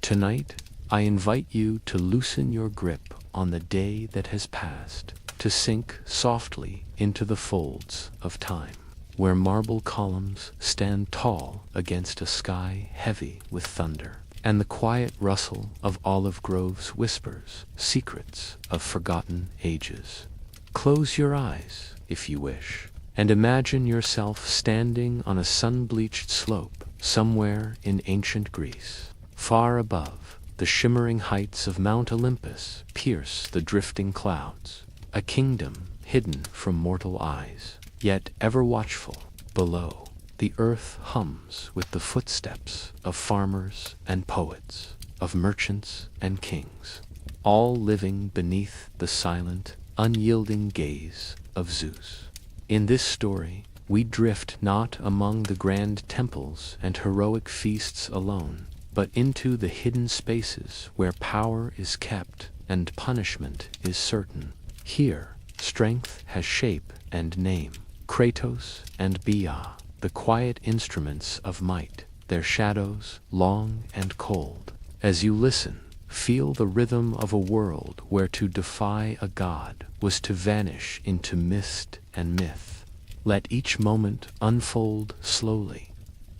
Tonight, I invite you to loosen your grip on the day that has passed, to sink softly into the folds of time, where marble columns stand tall against a sky heavy with thunder, and the quiet rustle of olive groves whispers secrets of forgotten ages. Close your eyes, if you wish, and imagine yourself standing on a sun-bleached slope somewhere in ancient Greece. Far above, the shimmering heights of Mount Olympus pierce the drifting clouds, a kingdom hidden from mortal eyes, yet ever watchful. Below, the earth hums with the footsteps of farmers and poets, of merchants and kings, all living beneath the silent, unyielding gaze of Zeus. In this story, we drift not among the grand temples and heroic feasts alone, but into the hidden spaces where power is kept and punishment is certain. Here, strength has shape and name. Kratos and Bia, the quiet instruments of might, their shadows long and cold. As you listen, feel the rhythm of a world where to defy a god was to vanish into mist and myth. Let each moment unfold slowly.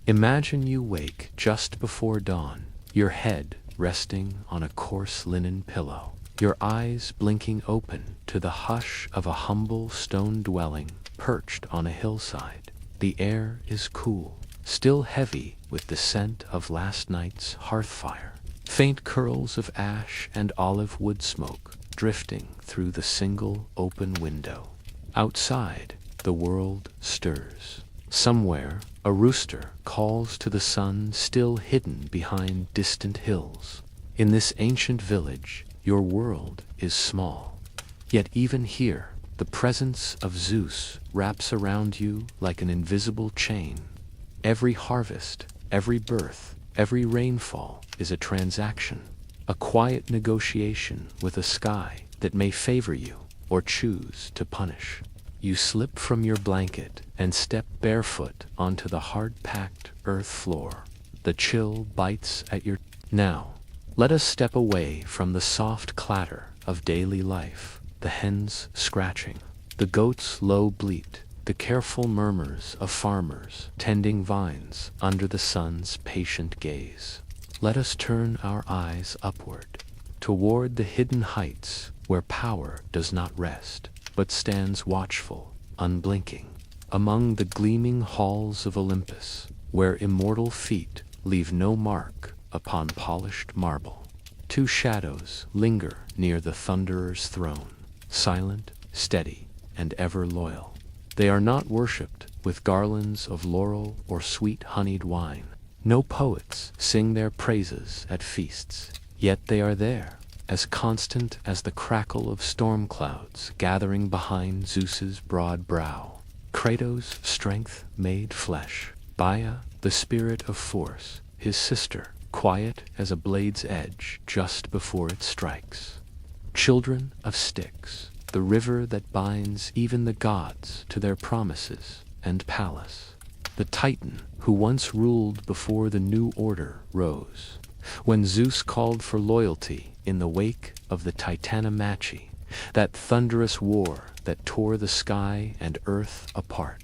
Imagine you wake just before dawn, your head resting on a coarse linen pillow, your eyes blinking open to the hush of a humble stone dwelling perched on a hillside. The air is cool, still heavy with the scent of last night's hearth fire. Faint curls of ash and olive wood smoke drifting through the single open window. Outside, the world stirs. Somewhere, a rooster calls to the sun still hidden behind distant hills. In this ancient village, your world is small. Yet even here, the presence of Zeus wraps around you like an invisible chain. Every harvest, every birth, every rainfall is a transaction, a quiet negotiation with a sky that may favor you or choose to punish. You slip from your blanket and step barefoot onto the hard-packed earth floor. The chill bites at your... Now, let us step away from the soft clatter of daily life, the hens scratching, the goats' low bleat, the careful murmurs of farmers tending vines under the sun's patient gaze. Let us turn our eyes upward, toward the hidden heights where power does not rest, but stands watchful, unblinking, among the gleaming halls of Olympus, where immortal feet leave no mark upon polished marble. Two shadows linger near the Thunderer's throne, silent, steady, and ever loyal. They are not worshipped with garlands of laurel or sweet honeyed wine. No poets sing their praises at feasts, yet they are there, as constant as the crackle of storm clouds gathering behind Zeus's broad brow. Kratos' strength made flesh, Bia, the spirit of force, his sister, quiet as a blade's edge just before it strikes. Children of Styx, the river that binds even the gods to their promises, and Pallas, the Titan who once ruled before the new order rose. When Zeus called for loyalty in the wake of the Titanomachi, that thunderous war that tore the sky and earth apart,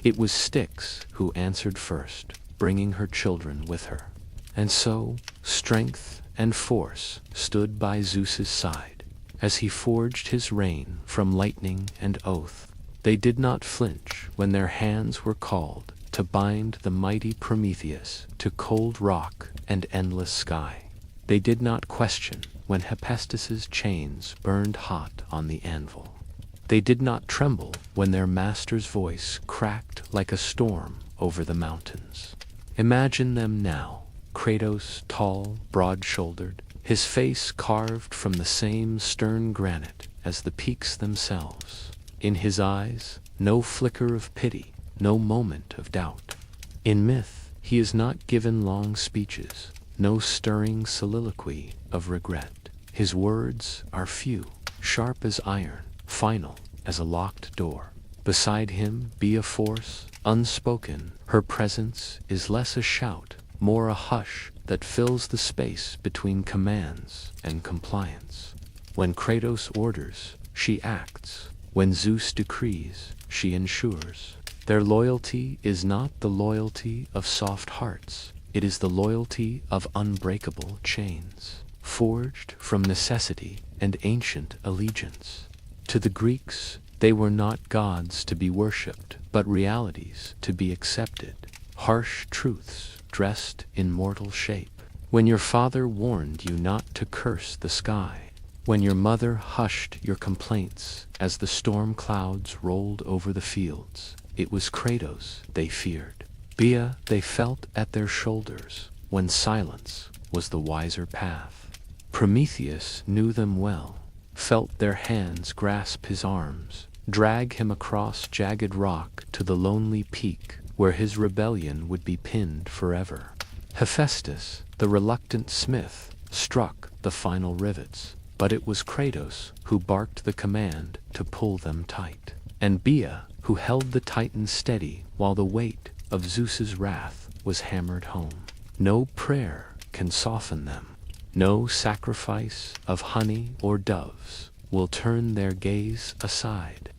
it was Styx who answered first, bringing her children with her. And so, strength and force stood by Zeus's side, as he forged his reign from lightning and oath. They did not flinch when their hands were called to bind the mighty Prometheus to cold rock and endless sky. They did not question when Hephaestus's chains burned hot on the anvil. They did not tremble when their master's voice cracked like a storm over the mountains. Imagine them now, Kratos tall, broad-shouldered, his face carved from the same stern granite as the peaks themselves. In his eyes, no flicker of pity, no moment of doubt. In myth, he is not given long speeches, no stirring soliloquy of regret. His words are few, sharp as iron, final as a locked door. Beside him be a force, unspoken. Her presence is less a shout more a hush that fills the space between commands and compliance. When Kratos orders, she acts. When Zeus decrees, she ensures. Their loyalty is not the loyalty of soft hearts, it is the loyalty of unbreakable chains, forged from necessity and ancient allegiance. To the Greeks, they were not gods to be worshipped, but realities to be accepted, harsh truths dressed in mortal shape. When your father warned you not to curse the sky, when your mother hushed your complaints as the storm clouds rolled over the fields, it was Kratos they feared. Bia they felt at their shoulders when silence was the wiser path. Prometheus knew them well, felt their hands grasp his arms, drag him across jagged rock to the lonely peak where his rebellion would be pinned forever. Hephaestus, the reluctant smith, struck the final rivets, but it was Kratos who barked the command to pull them tight, and Bia who held the Titans steady while the weight of Zeus's wrath was hammered home. No prayer can soften them. No sacrifice of honey or doves will turn their gaze aside.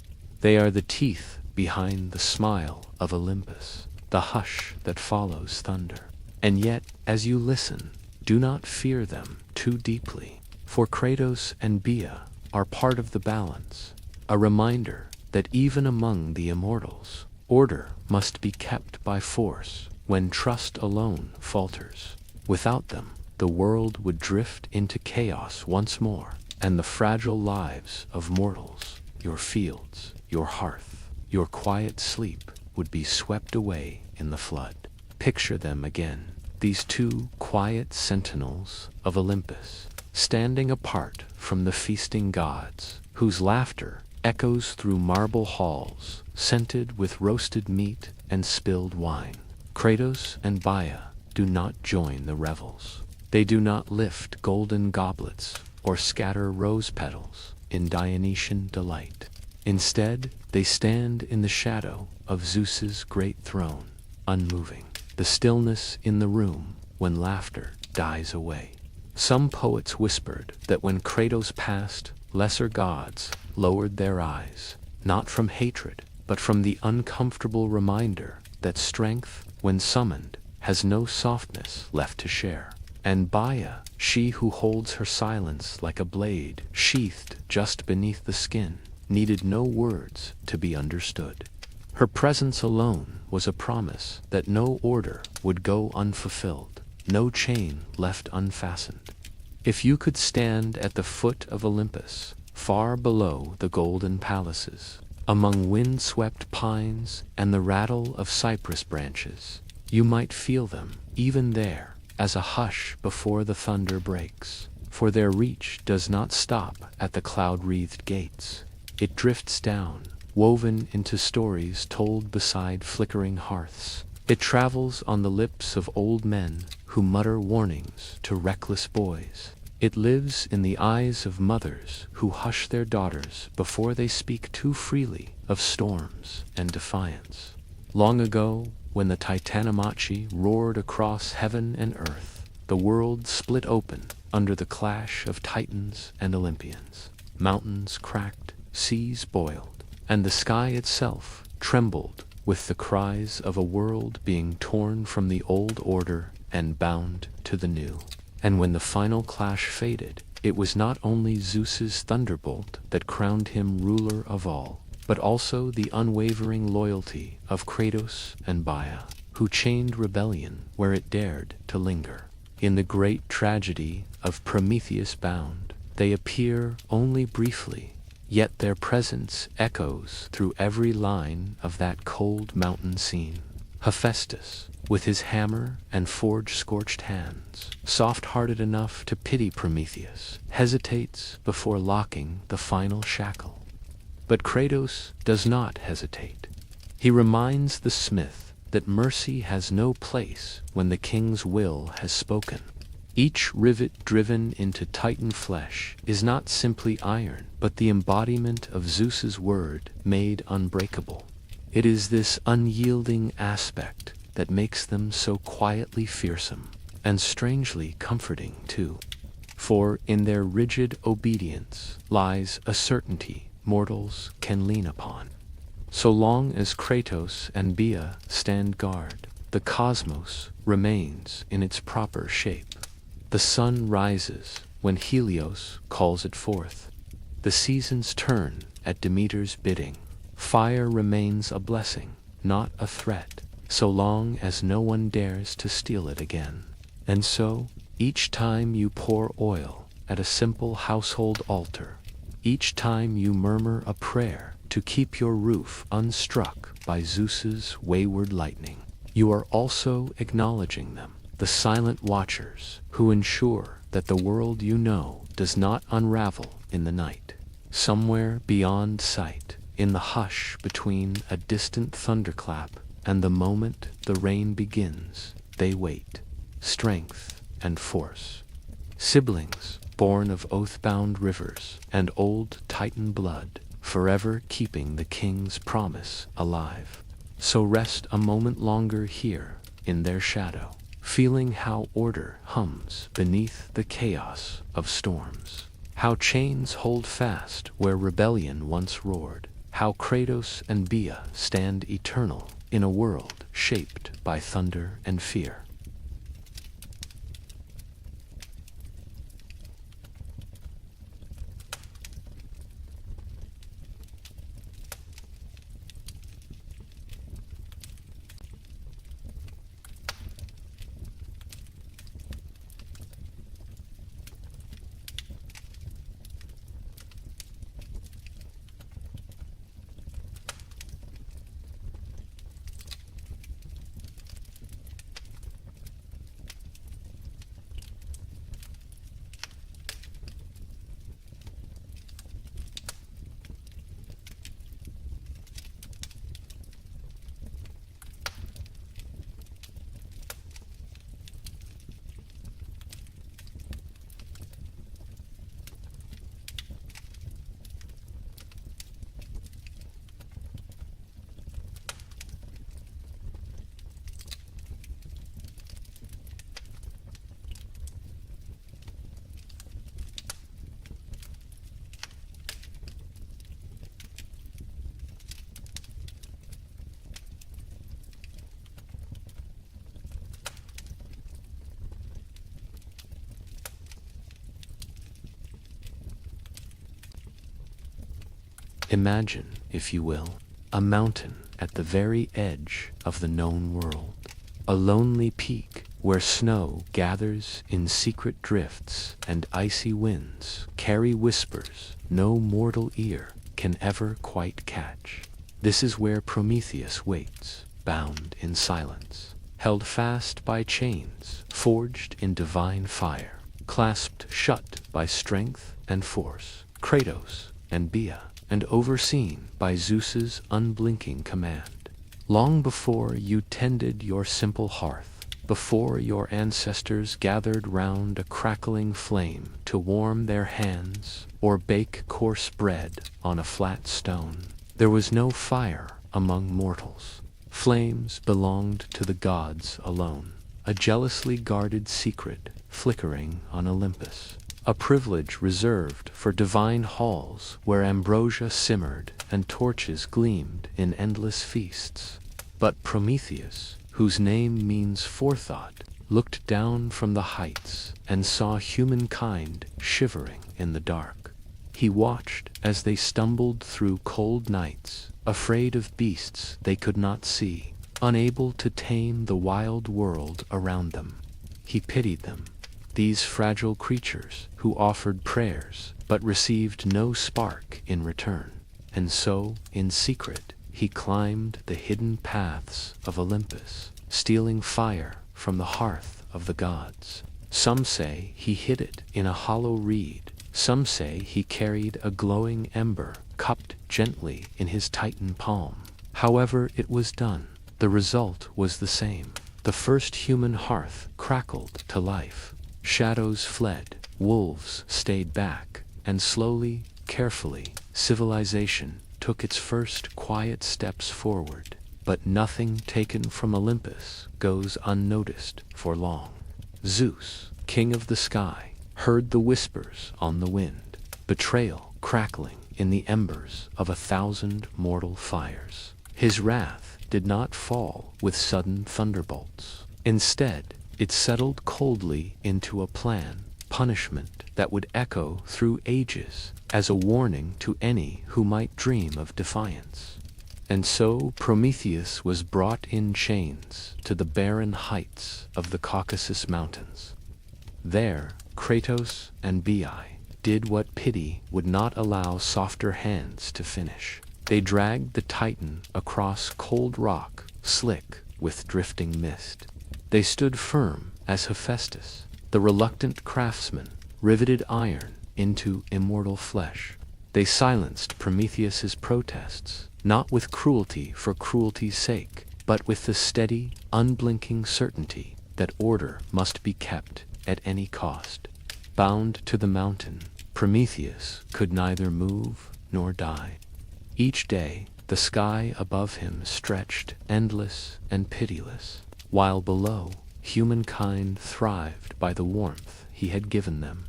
They are the teeth behind the smile of Olympus, the hush that follows thunder. And yet, as you listen, do not fear them too deeply, for Kratos and Bia are part of the balance, a reminder that even among the immortals, order must be kept by force when trust alone falters. Without them, the world would drift into chaos once more, and the fragile lives of mortals, your fields, your hearth, your quiet sleep, would be swept away in the flood. Picture them again, these two quiet sentinels of Olympus, standing apart from the feasting gods, whose laughter echoes through marble halls, scented with roasted meat and spilled wine. Kratos and Bia do not join the revels. They do not lift golden goblets or scatter rose petals in Dionysian delight. Instead, they stand in the shadow of Zeus's great throne, unmoving, the stillness in the room when laughter dies away. Some poets whispered that when Kratos passed, lesser gods lowered their eyes, not from hatred, but from the uncomfortable reminder that strength, when summoned, has no softness left to share. And Bia, she who holds her silence like a blade sheathed just beneath the skin, needed no words to be understood. Her presence alone was a promise that no order would go unfulfilled, no chain left unfastened. If you could stand at the foot of Olympus, far below the golden palaces, among wind-swept pines and the rattle of cypress branches, you might feel them, even there, as a hush before the thunder breaks. For their reach does not stop at the cloud-wreathed gates. It drifts down, woven into stories told beside flickering hearths. It travels on the lips of old men who mutter warnings to reckless boys. It lives in the eyes of mothers who hush their daughters before they speak too freely of storms and defiance. Long ago, when the Titanomachy roared across heaven and earth, the world split open under the clash of titans and Olympians. Mountains cracked, seas boiled, and the sky itself trembled with the cries of a world being torn from the old order and bound to the new. And when the final clash faded, it was not only Zeus's thunderbolt that crowned him ruler of all, but also the unwavering loyalty of Kratos and Bia, who chained rebellion where it dared to linger. In the great tragedy of Prometheus Bound, they appear only briefly, yet their presence echoes through every line of that cold mountain scene. Hephaestus, with his hammer and forge-scorched hands, soft-hearted enough to pity Prometheus, hesitates before locking the final shackle. But Kratos does not hesitate. He reminds the smith that mercy has no place when the king's will has spoken. Each rivet driven into Titan flesh is not simply iron, but the embodiment of Zeus's word made unbreakable. It is this unyielding aspect that makes them so quietly fearsome, and strangely comforting too. For in their rigid obedience lies a certainty mortals can lean upon. So long as Kratos and Bia stand guard, the cosmos remains in its proper shape. The sun rises when Helios calls it forth. The seasons turn at Demeter's bidding. Fire remains a blessing, not a threat, so long as no one dares to steal it again. And so, each time you pour oil at a simple household altar, each time you murmur a prayer to keep your roof unstruck by Zeus's wayward lightning, you are also acknowledging them, the silent watchers who ensure that the world you know does not unravel in the night. Somewhere beyond sight, in the hush between a distant thunderclap and the moment the rain begins, they wait, strength and force. Siblings born of oath-bound rivers and old Titan blood, forever keeping the king's promise alive. So rest a moment longer here in their shadow, feeling how order hums beneath the chaos of storms. How chains hold fast where rebellion once roared. How Kratos and Bia stand eternal in a world shaped by thunder and fear. Imagine, if you will, a mountain at the very edge of the known world. A lonely peak where snow gathers in secret drifts and icy winds carry whispers no mortal ear can ever quite catch. This is where Prometheus waits, bound in silence, held fast by chains forged in divine fire, clasped shut by strength and force, Kratos and Bia, and overseen by Zeus's unblinking command. Long before you tended your simple hearth, before your ancestors gathered round a crackling flame to warm their hands or bake coarse bread on a flat stone, there was no fire among mortals. Flames belonged to the gods alone, a jealously guarded secret flickering on Olympus. A privilege reserved for divine halls where ambrosia simmered and torches gleamed in endless feasts. But Prometheus, whose name means forethought, looked down from the heights and saw humankind shivering in the dark. He watched as they stumbled through cold nights, afraid of beasts they could not see, unable to tame the wild world around them. He pitied them, these fragile creatures who offered prayers but received no spark in return. And so, in secret, he climbed the hidden paths of Olympus, stealing fire from the hearth of the gods. Some say he hid it in a hollow reed. Some say he carried a glowing ember cupped gently in his Titan palm. However it was done, the result was the same. The first human hearth crackled to life. Shadows fled, wolves stayed back, and slowly, carefully, civilization took its first quiet steps forward. But nothing taken from Olympus goes unnoticed for long. Zeus, king of the sky, heard the whispers on the wind, betrayal crackling in the embers of 1,000 mortal fires. His wrath did not fall with sudden thunderbolts. Instead, it settled coldly into a plan, punishment that would echo through ages as a warning to any who might dream of defiance. And so Prometheus was brought in chains to the barren heights of the Caucasus Mountains. There, Kratos and Bi did what pity would not allow softer hands to finish. They dragged the Titan across cold rock, slick with drifting mist. They stood firm as Hephaestus, the reluctant craftsman, riveted iron into immortal flesh. They silenced Prometheus's protests, not with cruelty for cruelty's sake, but with the steady, unblinking certainty that order must be kept at any cost. Bound to the mountain, Prometheus could neither move nor die. Each day, the sky above him stretched endless and pitiless, while below, humankind thrived by the warmth he had given them.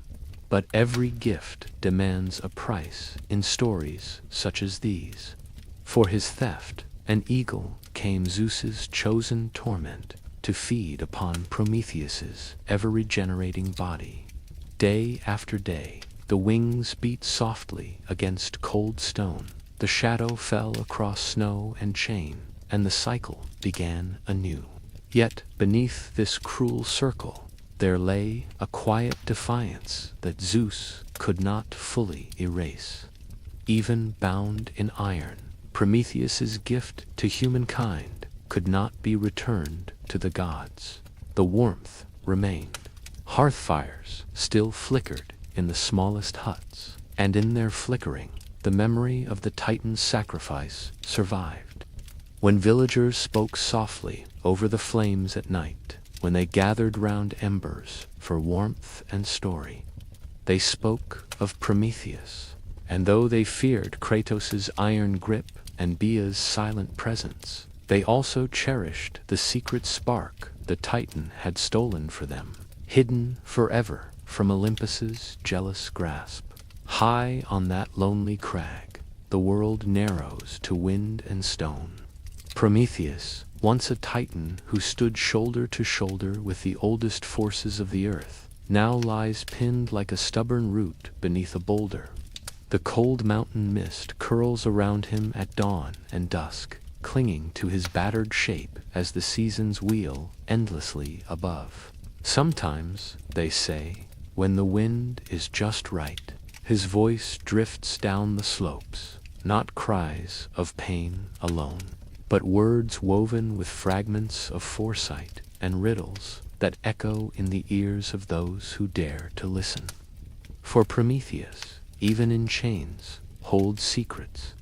But every gift demands a price in stories such as these. For his theft, an eagle came Zeus's chosen torment to feed upon Prometheus's ever-regenerating body. Day after day, the wings beat softly against cold stone. The shadow fell across snow and chain, and the cycle began anew. Yet beneath this cruel circle, there lay a quiet defiance that Zeus could not fully erase. Even bound in iron, Prometheus's gift to humankind could not be returned to the gods. The warmth remained. Hearth fires still flickered in the smallest huts, and in their flickering, the memory of the Titan's sacrifice survived. When villagers spoke softly over the flames at night, when they gathered round embers for warmth and story, they spoke of Prometheus, and though they feared Kratos's iron grip and Bia's silent presence, they also cherished the secret spark the Titan had stolen for them, hidden forever from Olympus's jealous grasp. High on that lonely crag, the world narrows to wind and stone. Prometheus, once a Titan who stood shoulder to shoulder with the oldest forces of the earth, now lies pinned like a stubborn root beneath a boulder. The cold mountain mist curls around him at dawn and dusk, clinging to his battered shape as the seasons wheel endlessly above. Sometimes, they say, when the wind is just right, his voice drifts down the slopes, not cries of pain alone, but words woven with fragments of foresight and riddles that echo in the ears of those who dare to listen. For Prometheus, even in chains, holds secrets.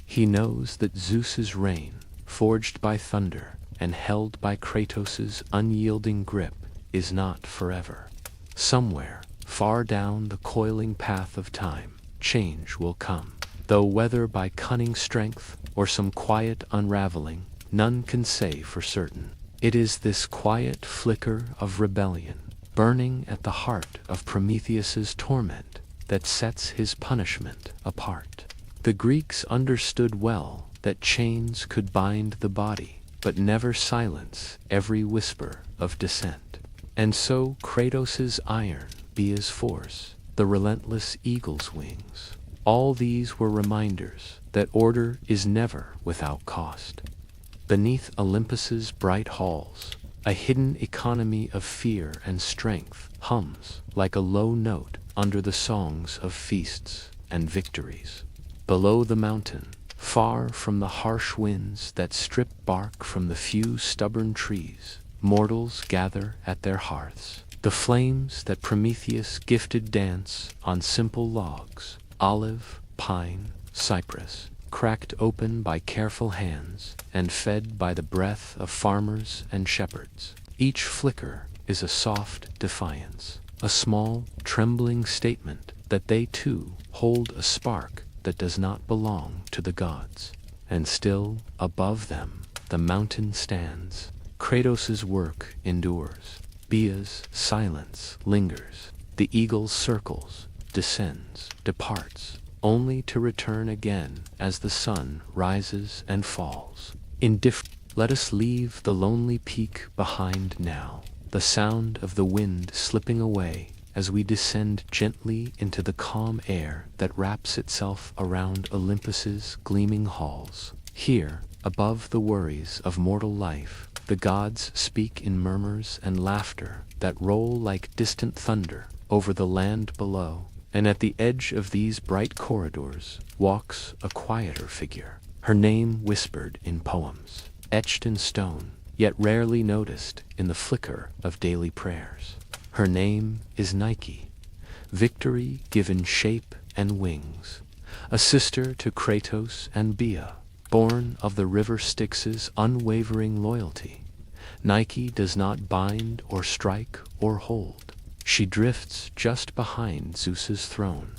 He knows that Zeus's reign, forged by thunder and held by Kratos's unyielding grip, is not forever. Somewhere, far down the coiling path of time, change will come, though whether by cunning strength or some quiet unraveling, none can say for certain. It is this quiet flicker of rebellion, burning at the heart of Prometheus's torment, that sets his punishment apart. The Greeks understood well that chains could bind the body, but never silence every whisper of dissent. And so Kratos's iron, Bia's force, the relentless eagle's wings, all these were reminders that order is never without cost. Beneath Olympus's bright halls, a hidden economy of fear and strength hums like a low note under the songs of feasts and victories. Below the mountain, far from the harsh winds that strip bark from the few stubborn trees, mortals gather at their hearths. The flames that Prometheus gifted dance on simple logs, olive, pine, cypress, cracked open by careful hands and fed by the breath of farmers and shepherds. Each flicker is a soft defiance, a small, trembling statement that they too hold a spark that does not belong to the gods. And still, above them, the mountain stands. Kratos' work endures. Bia's silence lingers. The eagle circles, descends, departs, only to return again as the sun rises and falls. Let us leave the lonely peak behind now, the sound of the wind slipping away as we descend gently into the calm air that wraps itself around Olympus's gleaming halls. Here, above the worries of mortal life, the gods speak in murmurs and laughter that roll like distant thunder over the land below. And at the edge of these bright corridors walks a quieter figure, her name whispered in poems, etched in stone, yet rarely noticed in the flicker of daily prayers. Her name is Nike, victory given shape and wings, a sister to Kratos and Bia, born of the river Styx's unwavering loyalty. Nike does not bind or strike or hold. She drifts just behind Zeus's throne,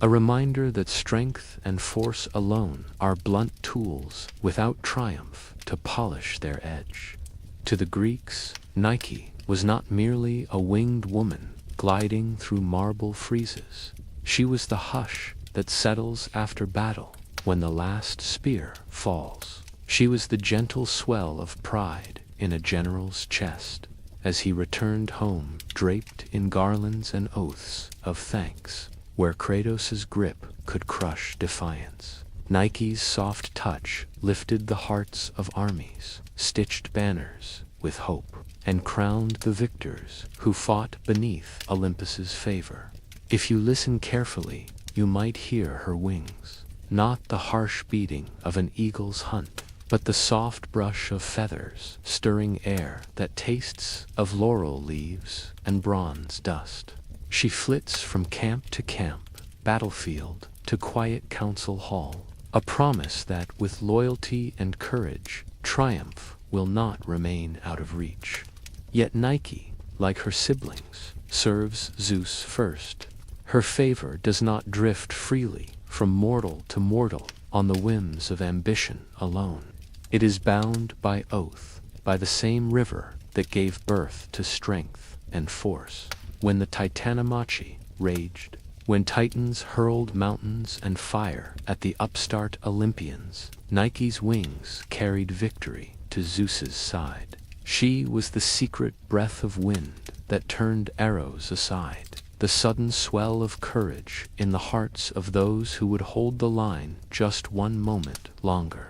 a reminder that strength and force alone are blunt tools without triumph to polish their edge. To the Greeks, Nike was not merely a winged woman gliding through marble friezes. She was the hush that settles after battle when the last spear falls. She was the gentle swell of pride in a general's chest as he returned home draped in garlands and oaths of thanks, where Kratos' grip could crush defiance. Nike's soft touch lifted the hearts of armies, stitched banners with hope, and crowned the victors who fought beneath Olympus's favor. If you listen carefully, you might hear her wings, not the harsh beating of an eagle's hunt, but the soft brush of feathers stirring air that tastes of laurel leaves and bronze dust. She flits from camp to camp, battlefield to quiet council hall, a promise that with loyalty and courage, triumph will not remain out of reach. Yet Nike, like her siblings, serves Zeus first. Her favor does not drift freely from mortal to mortal on the whims of ambition alone. It is bound by oath, by the same river that gave birth to strength and force. When the Titanomachy raged, when Titans hurled mountains and fire at the upstart Olympians, Nike's wings carried victory to Zeus's side. She was the secret breath of wind that turned arrows aside, the sudden swell of courage in the hearts of those who would hold the line just one moment longer.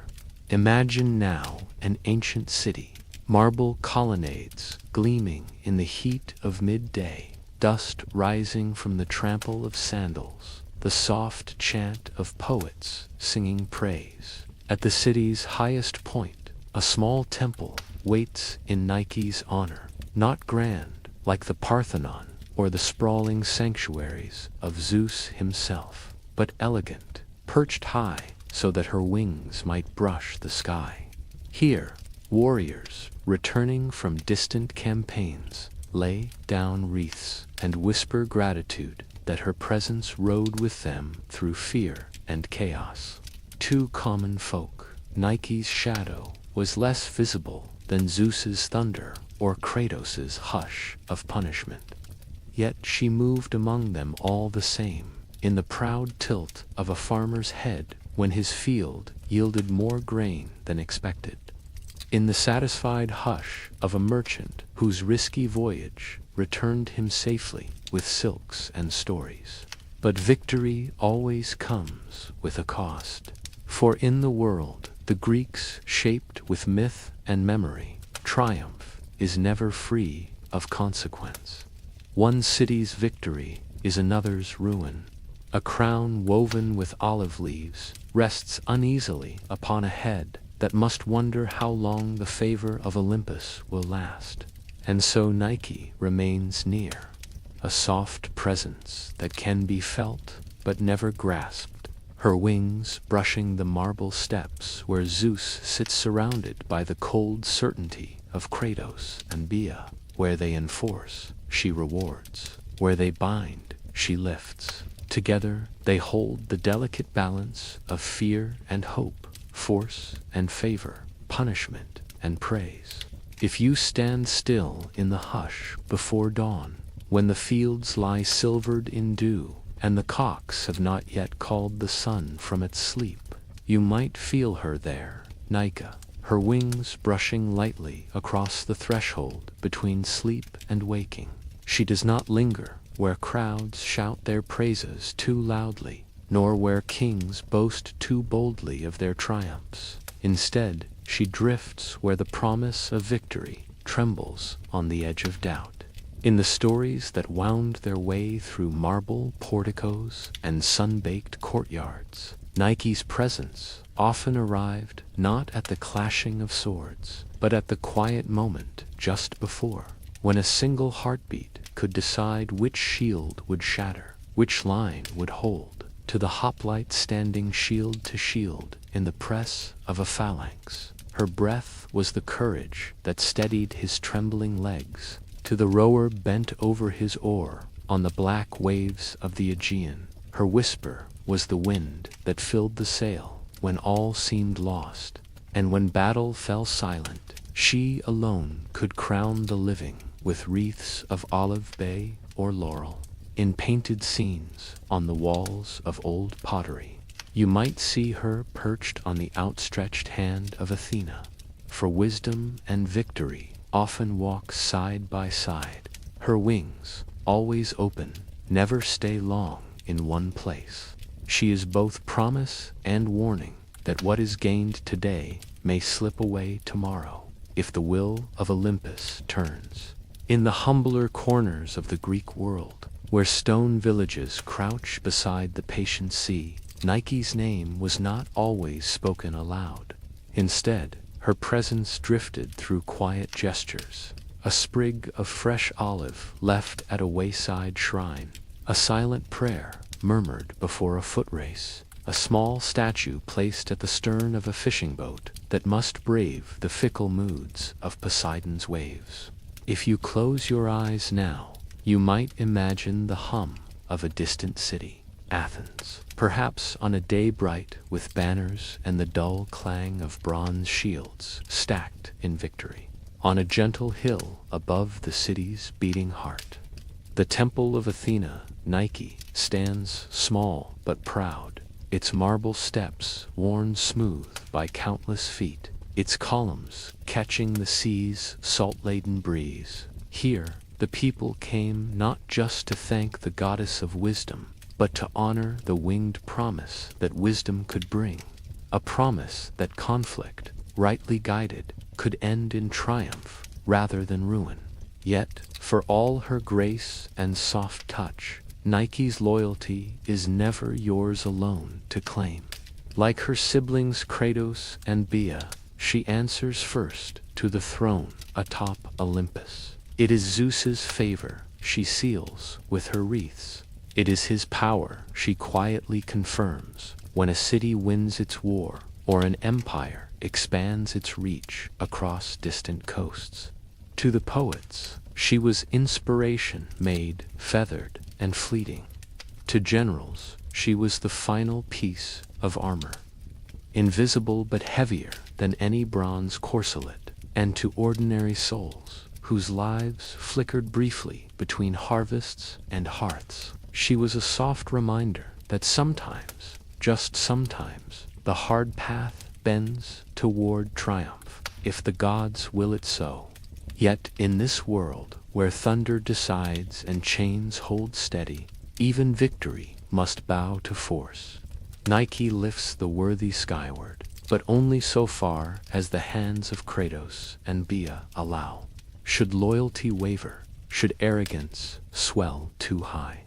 Imagine now an ancient city, marble colonnades gleaming in the heat of midday, dust rising from the trample of sandals, the soft chant of poets singing praise. At the city's highest point, a small temple waits in Nike's honor, not grand like the Parthenon or the sprawling sanctuaries of Zeus himself, but elegant, perched high so that her wings might brush the sky. Here, warriors, returning from distant campaigns, lay down wreaths and whisper gratitude that her presence rode with them through fear and chaos. To common folk, Nike's shadow was less visible than Zeus's thunder or Kratos' hush of punishment. Yet she moved among them all the same, in the proud tilt of a farmer's head when his field yielded more grain than expected, in the satisfied hush of a merchant whose risky voyage returned him safely with silks and stories. But victory always comes with a cost, for in the world the Greeks shaped with myth and memory, triumph is never free of consequence. One city's victory is another's ruin. A crown woven with olive leaves rests uneasily upon a head that must wonder how long the favor of Olympus will last. And so Nike remains near, a soft presence that can be felt but never grasped, her wings brushing the marble steps where Zeus sits surrounded by the cold certainty of Kratos and Bia. Where they enforce, she rewards. Where they bind, she lifts. Together, they hold the delicate balance of fear and hope, force and favor, punishment and praise. If you stand still in the hush before dawn, when the fields lie silvered in dew, and the cocks have not yet called the sun from its sleep, you might feel her there, Nika, her wings brushing lightly across the threshold between sleep and waking. She does not linger where crowds shout their praises too loudly, nor where kings boast too boldly of their triumphs. Instead, she drifts where the promise of victory trembles on the edge of doubt. In the stories that wound their way through marble porticos and sun-baked courtyards, Nike's presence often arrived not at the clashing of swords, but at the quiet moment just before, when a single heartbeat could decide which shield would shatter, which line would hold, to the hoplite standing shield to shield in the press of a phalanx. Her breath was the courage that steadied his trembling legs, to the rower bent over his oar on the black waves of the Aegean. Her whisper was the wind that filled the sail when all seemed lost, and when battle fell silent, she alone could crown the living with wreaths of olive bay or laurel. In painted scenes on the walls of old pottery, you might see her perched on the outstretched hand of Athena, for wisdom and victory often walk side by side. Her wings, always open, never stay long in one place. She is both promise and warning that what is gained today may slip away tomorrow, if the will of Olympus turns. In the humbler corners of the Greek world, where stone villages crouch beside the patient sea, Nike's name was not always spoken aloud. Instead, her presence drifted through quiet gestures, a sprig of fresh olive left at a wayside shrine, a silent prayer murmured before a foot race, a small statue placed at the stern of a fishing boat that must brave the fickle moods of Poseidon's waves. If you close your eyes now, you might imagine the hum of a distant city, Athens, perhaps on a day bright with banners and the dull clang of bronze shields stacked in victory. On a gentle hill above the city's beating heart, the temple of Athena, Nike, stands small but proud, its marble steps worn smooth by countless feet, its columns catching the sea's salt-laden breeze. Here, the people came not just to thank the goddess of wisdom, but to honor the winged promise that wisdom could bring, a promise that conflict, rightly guided, could end in triumph rather than ruin. Yet, for all her grace and soft touch, Nike's loyalty is never yours alone to claim. Like her siblings Kratos and Bia, she answers first to the throne atop Olympus. It is Zeus's favor she seals with her wreaths. It is his power she quietly confirms when a city wins its war or an empire expands its reach across distant coasts. To the poets, she was inspiration made, feathered, and fleeting. To generals, she was the final piece of armor, invisible but heavier than any bronze corselet. And to ordinary souls, whose lives flickered briefly between harvests and hearths, she was a soft reminder that sometimes, just sometimes, the hard path bends toward triumph, if the gods will it so. Yet in this world, where thunder decides and chains hold steady, even victory must bow to force. Nike lifts the worthy skyward, but only so far as the hands of Kratos and Bia allow. Should loyalty waver, should arrogance swell too high,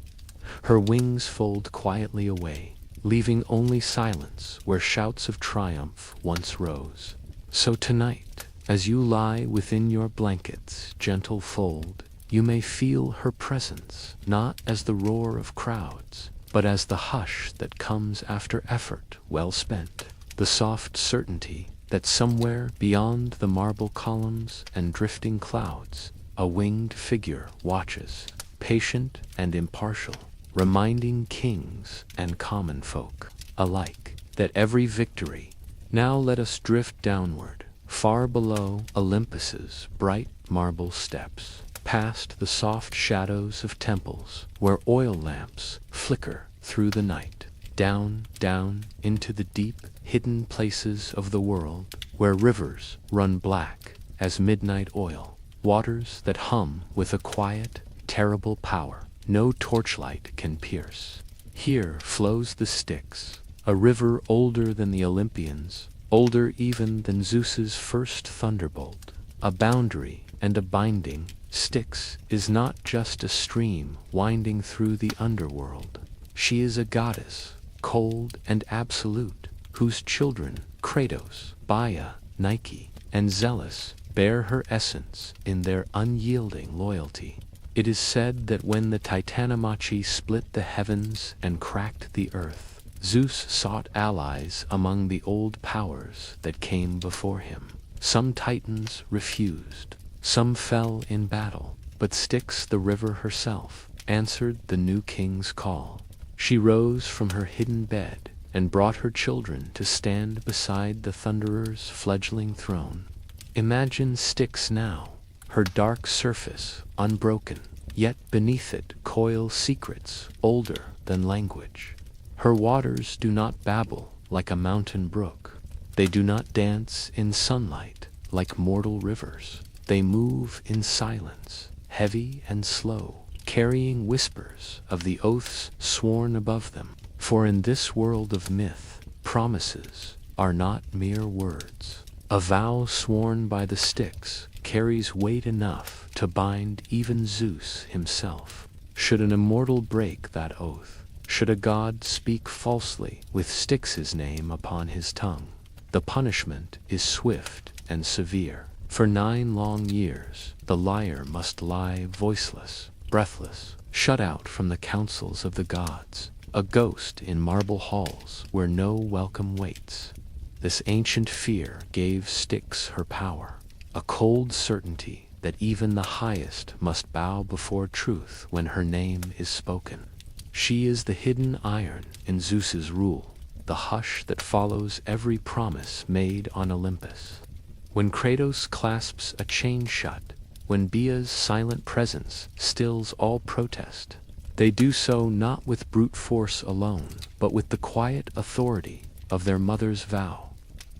her wings fold quietly away, leaving only silence where shouts of triumph once rose. So tonight, as you lie within your blanket's gentle fold, you may feel her presence, not as the roar of crowds, but as the hush that comes after effort well spent, the soft certainty that somewhere beyond the marble columns and drifting clouds, a winged figure watches, patient and impartial, reminding kings and common folk alike that every victory. Now let us drift downward, far below Olympus's bright marble steps, past the soft shadows of temples where oil lamps flicker through the night, down, down into the deep, hidden places of the world where rivers run black as midnight oil, waters that hum with a quiet, terrible power no torchlight can pierce. Here flows the Styx, a river older than the Olympians, older even than Zeus's first thunderbolt, a boundary and a binding. Styx is not just a stream winding through the underworld. She is a goddess, cold and absolute, whose children, Kratos, Baia, Nike, and Zeus, bear her essence in their unyielding loyalty. It is said that when the Titanomachy split the heavens and cracked the earth, Zeus sought allies among the old powers that came before him. Some titans refused, some fell in battle, but Styx the river herself answered the new king's call. She rose from her hidden bed and brought her children to stand beside the Thunderer's fledgling throne. Imagine Styx now, her dark surface unbroken, yet beneath it coil secrets older than language. Her waters do not babble like a mountain brook. They do not dance in sunlight like mortal rivers. They move in silence, heavy and slow, carrying whispers of the oaths sworn above them. For in this world of myth, promises are not mere words. A vow sworn by the Styx carries weight enough to bind even Zeus himself. Should an immortal break that oath, should a god speak falsely with Styx's name upon his tongue, the punishment is swift and severe. For 9 long years, the liar must lie voiceless, breathless, shut out from the councils of the gods, a ghost in marble halls where no welcome waits. This ancient fear gave Styx her power, a cold certainty that even the highest must bow before truth when her name is spoken. She is the hidden iron in Zeus's rule, the hush that follows every promise made on Olympus. When Kratos clasps a chain shut, when Baia's silent presence stills all protest, they do so not with brute force alone, but with the quiet authority of their mother's vow.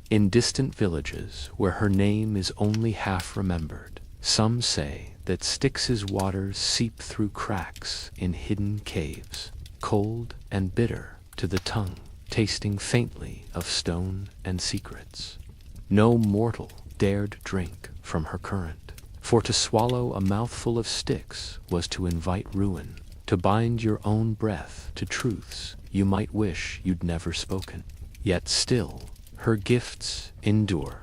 In distant villages, where her name is only half remembered, some say that Styx's waters seep through cracks in hidden caves, cold and bitter to the tongue, tasting faintly of stone and secrets. No mortal dared drink from her current, for to swallow a mouthful of Styx was to invite ruin, to bind your own breath to truths you might wish you'd never spoken. Yet still, her gifts endure.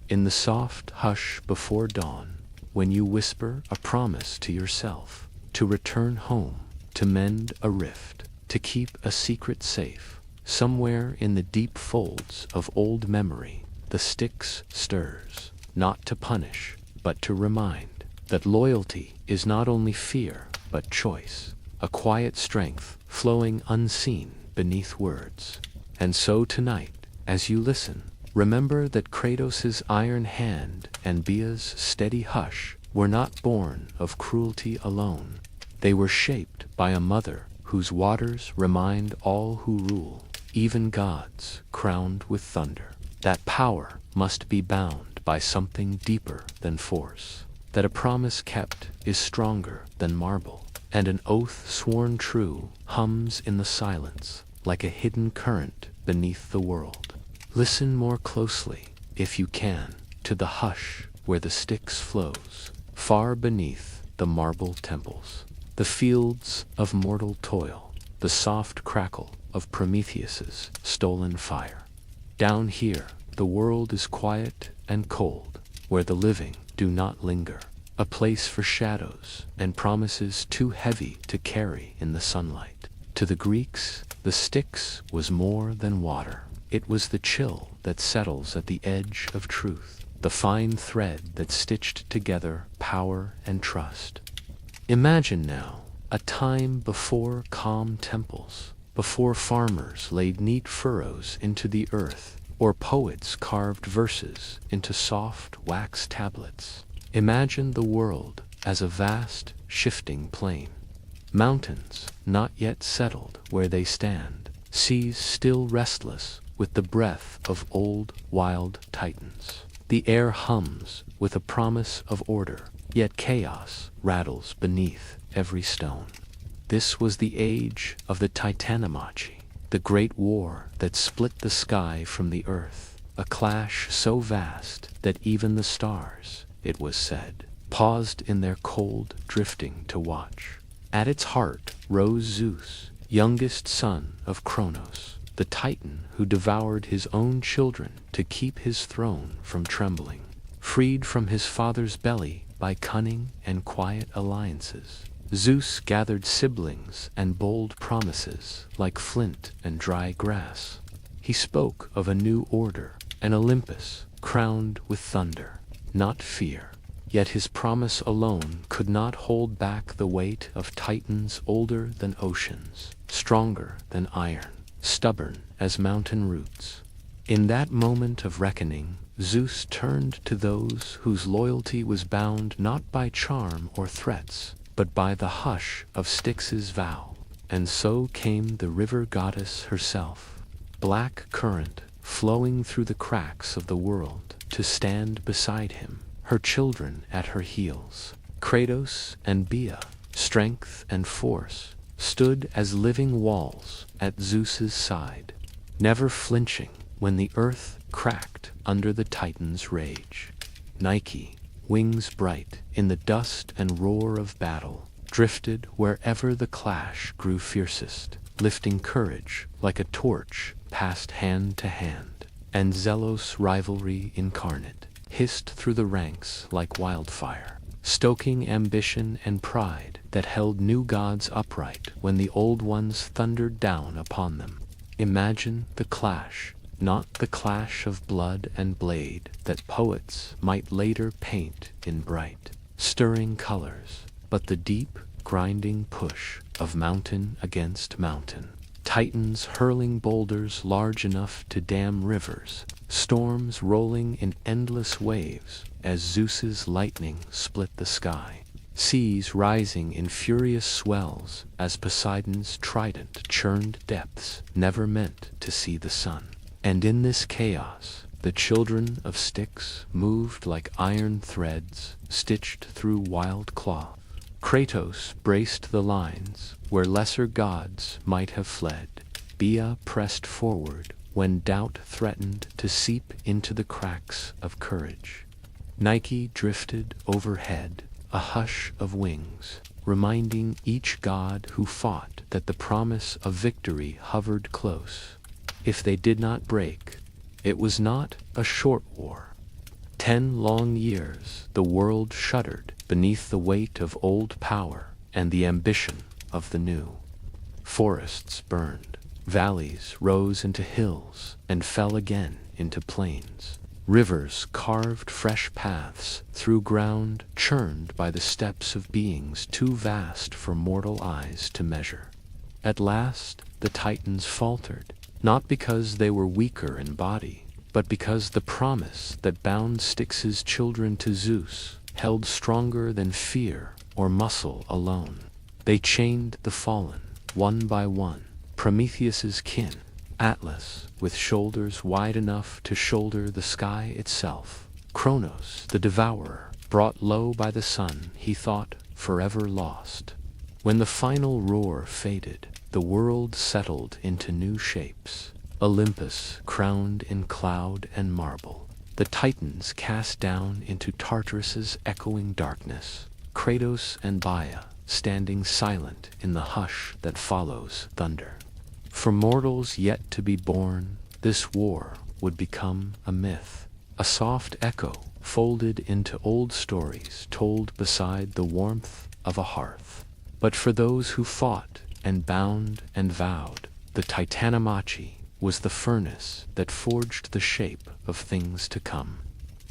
In the soft hush before dawn, when you whisper a promise to yourself, to return home, to mend a rift, to keep a secret safe, somewhere in the deep folds of old memory, the Styx stirs, not to punish, but to remind that loyalty is not only fear, but choice, a quiet strength flowing unseen beneath words. And so tonight, as you listen, remember that Kratos' iron hand and Baia's steady hush were not born of cruelty alone. They were shaped by a mother whose waters remind all who rule, even gods crowned with thunder, that power must be bound by something deeper than force, that a promise kept is stronger than marble, and an oath sworn true hums in the silence like a hidden current beneath the world. Listen more closely, if you can, to the hush where the Styx flows, far beneath the marble temples, the fields of mortal toil, the soft crackle of Prometheus's stolen fire. Down here, the world is quiet and cold, where the living do not linger, a place for shadows and promises too heavy to carry in the sunlight. To the Greeks, the Styx was more than water. It was the chill that settles at the edge of truth, the fine thread that stitched together power and trust. Imagine now a time before calm temples, before farmers laid neat furrows into the earth or poets carved verses into soft wax tablets. Imagine the world as a vast, shifting plain. Mountains not yet settled where they stand, seas still restless with the breath of old, wild titans. The air hums with a promise of order, yet chaos rattles beneath every stone. This was the age of the Titanomachy, the great war that split the sky from the earth, a clash so vast that even the stars, it was said, paused in their cold drifting to watch. At its heart rose Zeus, youngest son of Kronos, the Titan who devoured his own children to keep his throne from trembling. Freed from his father's belly by cunning and quiet alliances, Zeus gathered siblings and bold promises like flint and dry grass. He spoke of a new order, an Olympus crowned with thunder, not fear. Yet his promise alone could not hold back the weight of titans older than oceans, stronger than iron, stubborn as mountain roots. In that moment of reckoning, Zeus turned to those whose loyalty was bound not by charm or threats, but by the hush of Styx's vow. And so came the river goddess herself, black current flowing through the cracks of the world, to stand beside him, her children at her heels. Kratos and Bia, strength and force, stood as living walls at Zeus's side, never flinching when the earth cracked under the Titan's rage. Nike, wings bright in the dust and roar of battle, drifted wherever the clash grew fiercest, lifting courage like a torch passed hand to hand, and zealous rivalry incarnate hissed through the ranks like wildfire, stoking ambition and pride that held new gods upright when the old ones thundered down upon them. Imagine the clash, not the clash of blood and blade that poets might later paint in bright, stirring colors, but the deep, grinding push of mountain against mountain. Titans hurling boulders large enough to dam rivers, storms rolling in endless waves as Zeus's lightning split the sky, seas rising in furious swells as Poseidon's trident churned depths never meant to see the sun. And in this chaos, the children of Styx moved like iron threads stitched through wild cloth. Kratos braced the lines where lesser gods might have fled. Bia pressed forward when doubt threatened to seep into the cracks of courage. Nike drifted overhead, a hush of wings, reminding each god who fought that the promise of victory hovered close. If they did not break, it was not a short war. 10 long years the world shuddered beneath the weight of old power and the ambition of the new. Forests burned, valleys rose into hills and fell again into plains. Rivers carved fresh paths through ground churned by the steps of beings too vast for mortal eyes to measure. At last the Titans faltered, not because they were weaker in body, but because the promise that bound Styx's children to Zeus held stronger than fear or muscle alone. They chained the fallen, one by one, Prometheus's kin, Atlas, with shoulders wide enough to shoulder the sky itself, Kronos, the devourer, brought low by the sun he thought forever lost. When the final roar faded, the world settled into new shapes. Olympus crowned in cloud and marble, the Titans cast down into Tartarus's echoing darkness, Kratos and Bia standing silent in the hush that follows thunder. For mortals yet to be born, this war would become a myth, a soft echo folded into old stories told beside the warmth of a hearth. But for those who fought and bound and vowed, the Titanomachy was the furnace that forged the shape of things to come.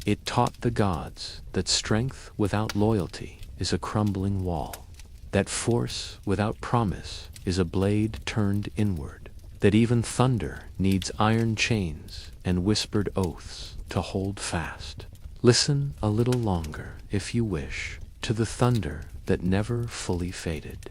It taught the gods that strength without loyalty is a crumbling wall, that force without promise is a blade turned inward, that even thunder needs iron chains and whispered oaths to hold fast. Listen a little longer, if you wish, to the thunder that never fully faded.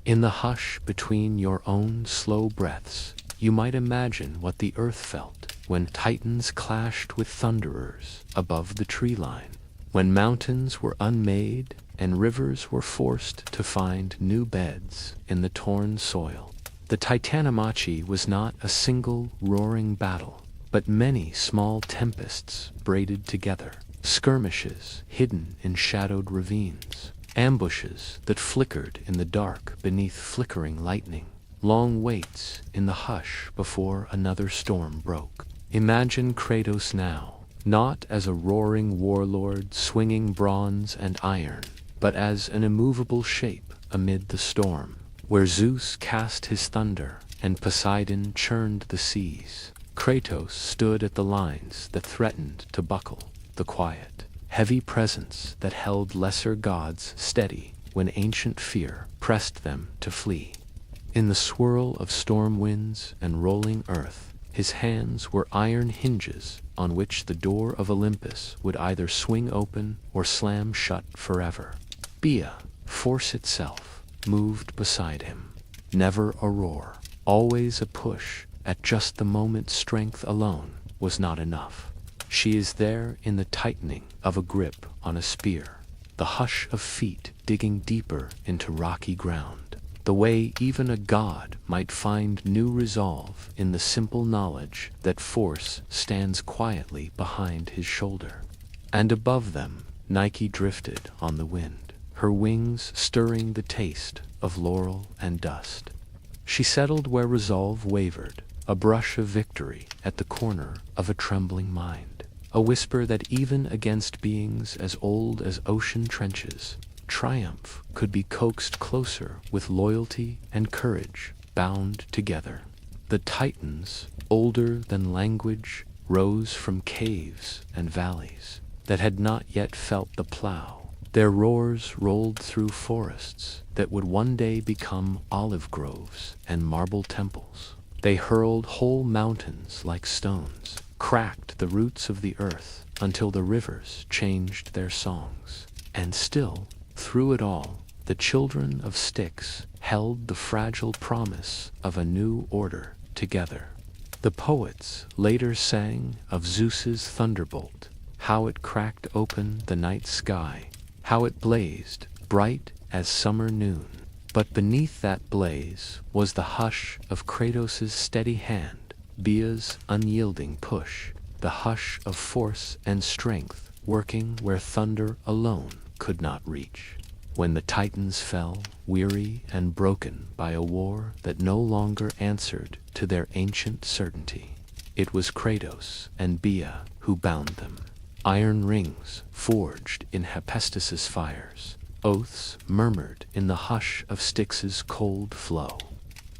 In the hush between your own slow breaths, you might imagine what the earth felt when titans clashed with thunderers above the tree line, when mountains were unmade and rivers were forced to find new beds in the torn soil. The Titanomachy was not a single roaring battle, but many small tempests braided together, skirmishes hidden in shadowed ravines, ambushes that flickered in the dark beneath flickering lightning, long waits in the hush before another storm broke. Imagine Kratos now, not as a roaring warlord swinging bronze and iron, but as an immovable shape amid the storm, where Zeus cast his thunder and Poseidon churned the seas. Kratos stood at the lines that threatened to buckle, the quiet, heavy presence that held lesser gods steady when ancient fear pressed them to flee. In the swirl of storm winds and rolling earth, his hands were iron hinges on which the door of Olympus would either swing open or slam shut forever. Bia, force itself, moved beside him. Never a roar, always a push. At just the moment strength alone was not enough. She is there in the tightening of a grip on a spear, the hush of feet digging deeper into rocky ground, the way even a god might find new resolve in the simple knowledge that force stands quietly behind his shoulder. And above them, Nike drifted on the wind, her wings stirring the taste of laurel and dust. She settled where resolve wavered, a brush of victory at the corner of a trembling mind, a whisper that even against beings as old as ocean trenches, triumph could be coaxed closer with loyalty and courage bound together. The Titans, older than language, rose from caves and valleys that had not yet felt the plow. Their roars rolled through forests that would one day become olive groves and marble temples. They hurled whole mountains like stones, cracked the roots of the earth until the rivers changed their songs. And still, through it all, the children of Styx held the fragile promise of a new order together. The poets later sang of Zeus's thunderbolt, how it cracked open the night sky, how it blazed, bright as summer noon. But beneath that blaze was the hush of Kratos' steady hand, Bia's unyielding push, the hush of force and strength working where thunder alone could not reach. When the Titans fell, weary and broken by a war that no longer answered to their ancient certainty, it was Kratos and Bia who bound them. Iron rings forged in Hephaestus' fires, oaths murmured in the hush of Styx's cold flow.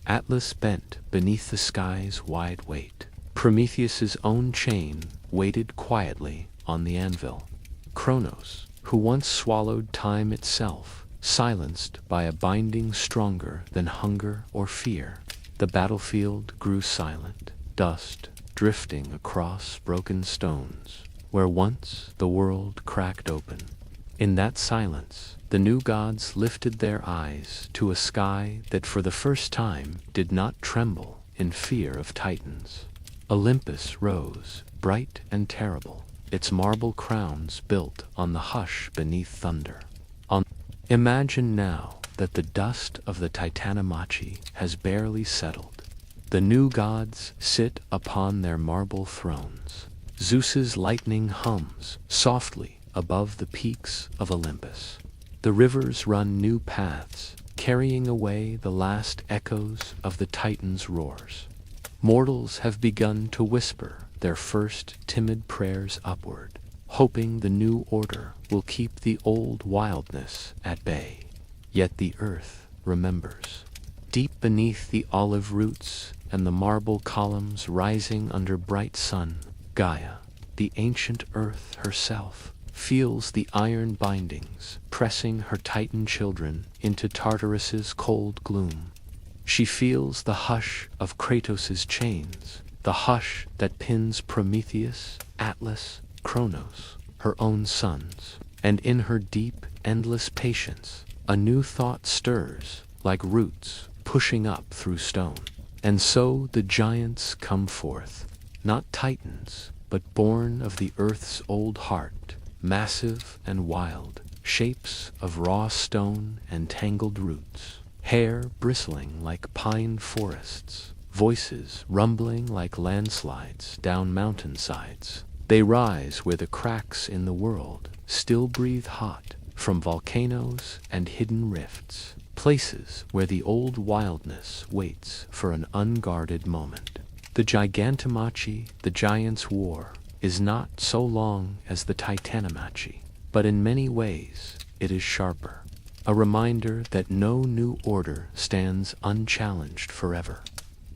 Atlas bent beneath the sky's wide weight. Prometheus's own chain waited quietly on the anvil. Kronos, who once swallowed time itself, silenced by a binding stronger than hunger or fear. The battlefield grew silent, dust drifting across broken stones, where once the world cracked open. In that silence, the new gods lifted their eyes to a sky that for the first time did not tremble in fear of Titans. Olympus rose, bright and terrible, its marble crowns built on the hush beneath thunder. Imagine now that the dust of the Titanomachy has barely settled. The new gods sit upon their marble thrones. Zeus's lightning hums softly above the peaks of Olympus. The rivers run new paths, carrying away the last echoes of the Titans' roars. Mortals have begun to whisper their first timid prayers upward, hoping the new order will keep the old wildness at bay. Yet the earth remembers. Deep beneath the olive roots and the marble columns rising under bright sun, Gaia, the ancient earth herself, feels the iron bindings pressing her Titan children into Tartarus's cold gloom. She feels the hush of Kratos' chains, the hush that pins Prometheus, Atlas, Kronos, her own sons. And in her deep, endless patience, a new thought stirs, like roots pushing up through stone. And so the giants come forth, not titans, but born of the earth's old heart, massive and wild, shapes of raw stone and tangled roots, hair bristling like pine forests, voices rumbling like landslides down mountainsides. They rise where the cracks in the world still breathe hot from volcanoes and hidden rifts, places where the old wildness waits for an unguarded moment. The Gigantomachy, the Giants' War, is not so long as the Titanomachy, but in many ways it is sharper, a reminder that no new order stands unchallenged forever.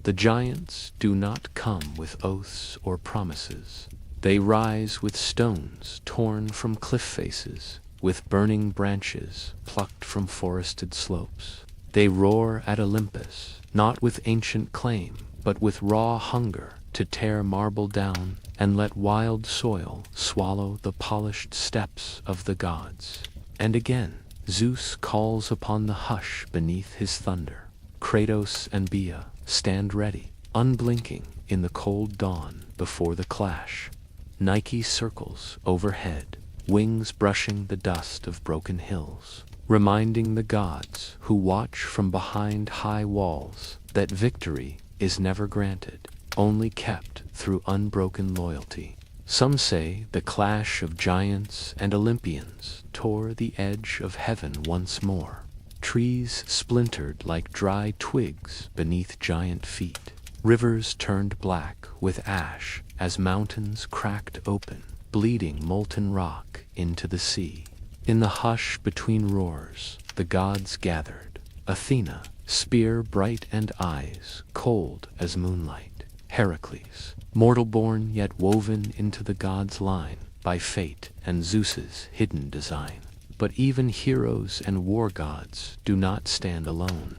The giants do not come with oaths or promises. They rise with stones torn from cliff faces, with burning branches plucked from forested slopes. They roar at Olympus, not with ancient claim, but with raw hunger to tear marble down and let wild soil swallow the polished steps of the gods. And again, Zeus calls upon the hush beneath his thunder. Kratos and Bia stand ready, unblinking in the cold dawn before the clash. Nike circles overhead, wings brushing the dust of broken hills, reminding the gods who watch from behind high walls that victory is never granted, only kept through unbroken loyalty. Some say the clash of giants and Olympians tore the edge of heaven once more. Trees splintered like dry twigs beneath giant feet. Rivers turned black with ash as mountains cracked open, bleeding molten rock into the sea. In the hush between roars, the gods gathered. Athena, spear bright and eyes cold as moonlight. Heracles, mortal-born yet woven into the gods' line by fate and Zeus's hidden design. But even heroes and war gods do not stand alone.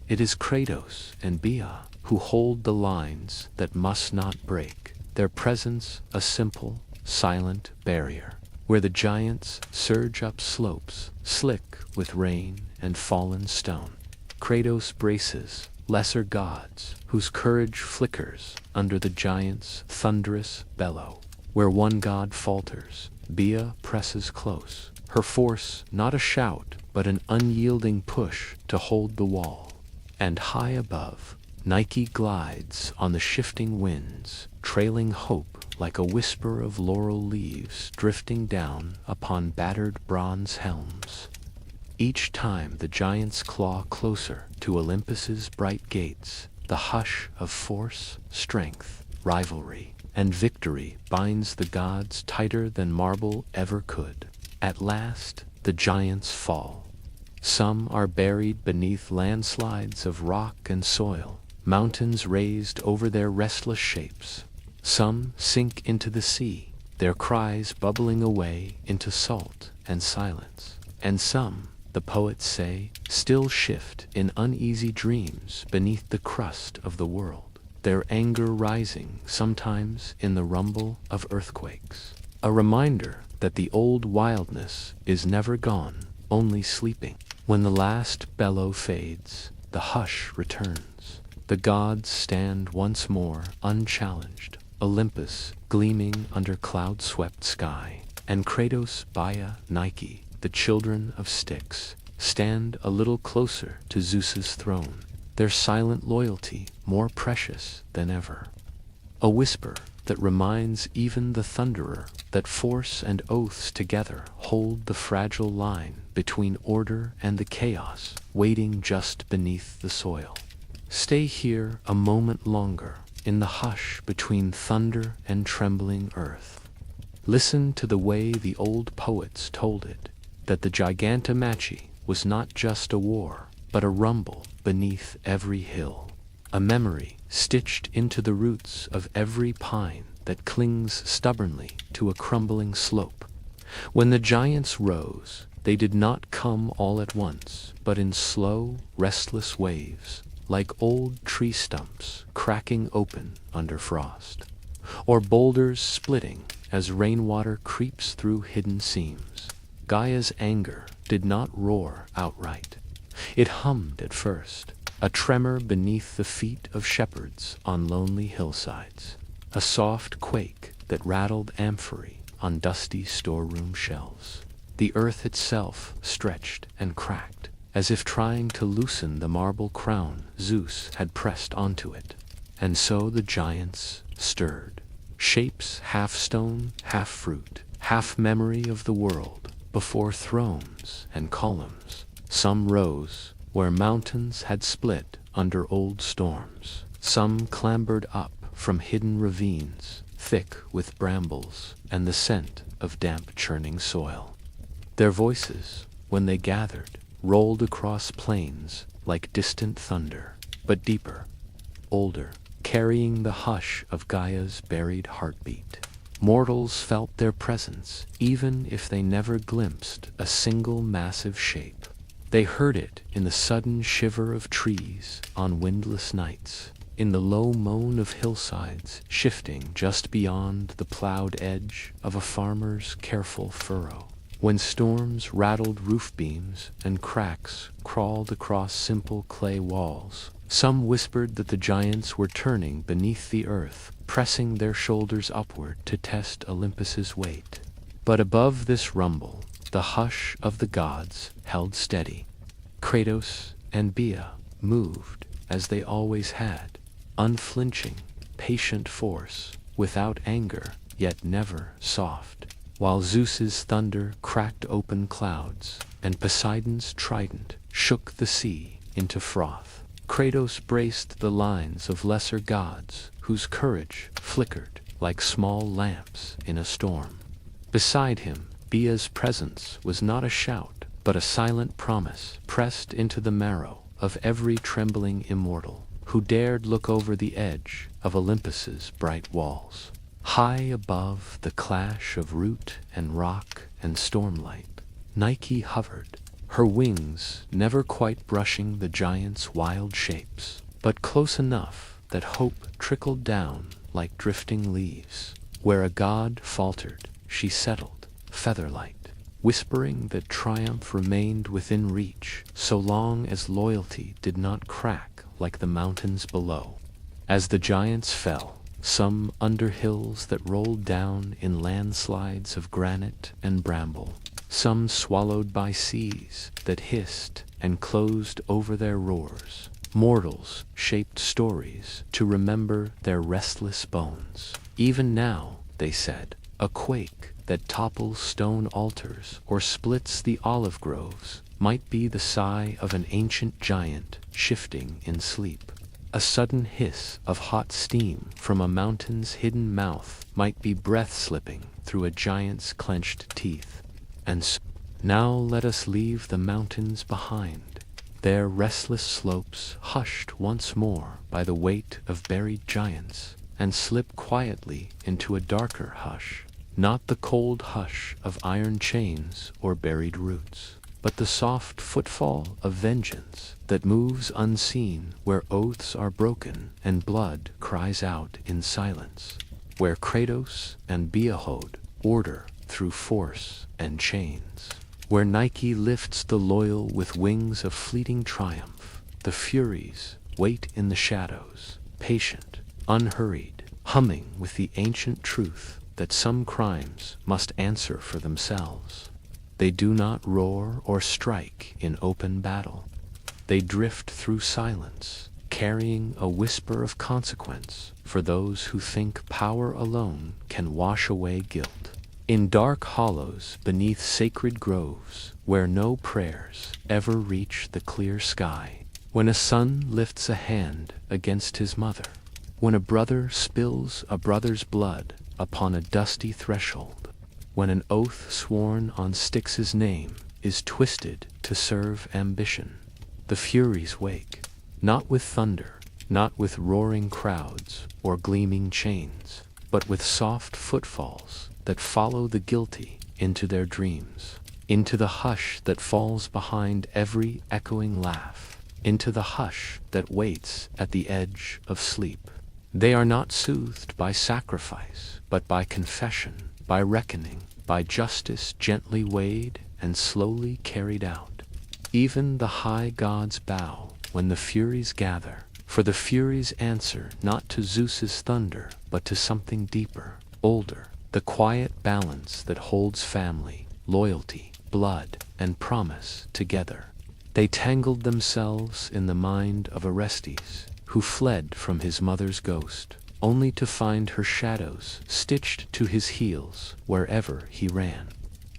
It is Kratos and Bia who hold the lines that must not break, their presence a simple, silent barrier, where the giants surge up slopes, slick with rain and fallen stone. Kratos braces lesser gods, whose courage flickers under the giants' thunderous bellow. Where one god falters, Bia presses close, her force not a shout, but an unyielding push to hold the wall. And high above, Nike glides on the shifting winds, trailing hope like a whisper of laurel leaves drifting down upon battered bronze helms. Each time the giants claw closer to Olympus's bright gates, the hush of force, strength, rivalry, and victory binds the gods tighter than marble ever could. At last, the giants fall. Some are buried beneath landslides of rock and soil, mountains raised over their restless shapes. Some sink into the sea, their cries bubbling away into salt and silence. And some, the poets say, still shift in uneasy dreams beneath the crust of the world, their anger rising sometimes in the rumble of earthquakes. A reminder that the old wildness is never gone, only sleeping. When the last bellow fades, the hush returns. The gods stand once more unchallenged, Olympus gleaming under cloud-swept sky, and Kratos, Bia, Nike, the children of Styx, stand a little closer to Zeus's throne, their silent loyalty more precious than ever. A whisper that reminds even the thunderer that force and oaths together hold the fragile line between order and the chaos waiting just beneath the soil. Stay here a moment longer in the hush between thunder and trembling earth. Listen to the way the old poets told it, that the Gigantomachy was not just a war, but a rumble beneath every hill, a memory stitched into the roots of every pine that clings stubbornly to a crumbling slope. When the giants rose, they did not come all at once, but in slow, restless waves, like old tree stumps cracking open under frost, or boulders splitting as rainwater creeps through hidden seams. Gaia's anger did not roar outright. It hummed at first, a tremor beneath the feet of shepherds on lonely hillsides, a soft quake that rattled amphorae on dusty storeroom shelves. The earth itself stretched and cracked, as if trying to loosen the marble crown Zeus had pressed onto it. And so the giants stirred, shapes half stone, half fruit, half memory of the world, before thrones and columns. Some rose where mountains had split under old storms. Some clambered up from hidden ravines, thick with brambles and the scent of damp churning soil. Their voices, when they gathered, rolled across plains like distant thunder, but deeper, older, carrying the hush of Gaia's buried heartbeat. Mortals felt their presence, even if they never glimpsed a single massive shape. They heard it in the sudden shiver of trees on windless nights, in the low moan of hillsides shifting just beyond the plowed edge of a farmer's careful furrow. When storms rattled roof beams and cracks crawled across simple clay walls, some whispered that the giants were turning beneath the earth, pressing their shoulders upward to test Olympus's weight. But above this rumble, the hush of the gods held steady. Kratos and Bia moved as they always had, unflinching, patient force, without anger, yet never soft. While Zeus's thunder cracked open clouds, and Poseidon's trident shook the sea into froth, Kratos braced the lines of lesser gods whose courage flickered like small lamps in a storm. Beside him, Bia's presence was not a shout, but a silent promise pressed into the marrow of every trembling immortal who dared look over the edge of Olympus's bright walls. High above the clash of root and rock and stormlight, Nike hovered, her wings never quite brushing the giant's wild shapes, but close enough that hope trickled down like drifting leaves. Where a god faltered, she settled, featherlight, whispering that triumph remained within reach so long as loyalty did not crack like the mountains below. As the giants fell, some under hills that rolled down in landslides of granite and bramble, some swallowed by seas that hissed and closed over their roars. Mortals shaped stories to remember their restless bones. Even now, they said, a quake that topples stone altars or splits the olive groves might be the sigh of an ancient giant shifting in sleep. A sudden hiss of hot steam from a mountain's hidden mouth might be breath slipping through a giant's clenched teeth. And so, now let us leave the mountains behind, their restless slopes hushed once more by the weight of buried giants, and slip quietly into a darker hush, not the cold hush of iron chains or buried roots, but the soft footfall of vengeance that moves unseen where oaths are broken and blood cries out in silence, where Kratos and Bia hold order through force and chains, where Nike lifts the loyal with wings of fleeting triumph. The Furies wait in the shadows, patient, unhurried, humming with the ancient truth that some crimes must answer for themselves. They do not roar or strike in open battle. They drift through silence, carrying a whisper of consequence for those who think power alone can wash away guilt. In dark hollows beneath sacred groves, where no prayers ever reach the clear sky, when a son lifts a hand against his mother, when a brother spills a brother's blood upon a dusty threshold, when an oath sworn on Styx's name is twisted to serve ambition, the Furies wake, not with thunder, not with roaring crowds or gleaming chains, but with soft footfalls that follow the guilty into their dreams, into the hush that falls behind every echoing laugh, into the hush that waits at the edge of sleep. They are not soothed by sacrifice, but by confession, by reckoning, by justice gently weighed and slowly carried out. Even the high gods bow when the Furies gather, for the Furies answer not to Zeus's thunder, but to something deeper, older, the quiet balance that holds family, loyalty, blood, and promise together. They tangled themselves in the mind of Orestes, who fled from his mother's ghost, only to find her shadows stitched to his heels wherever he ran.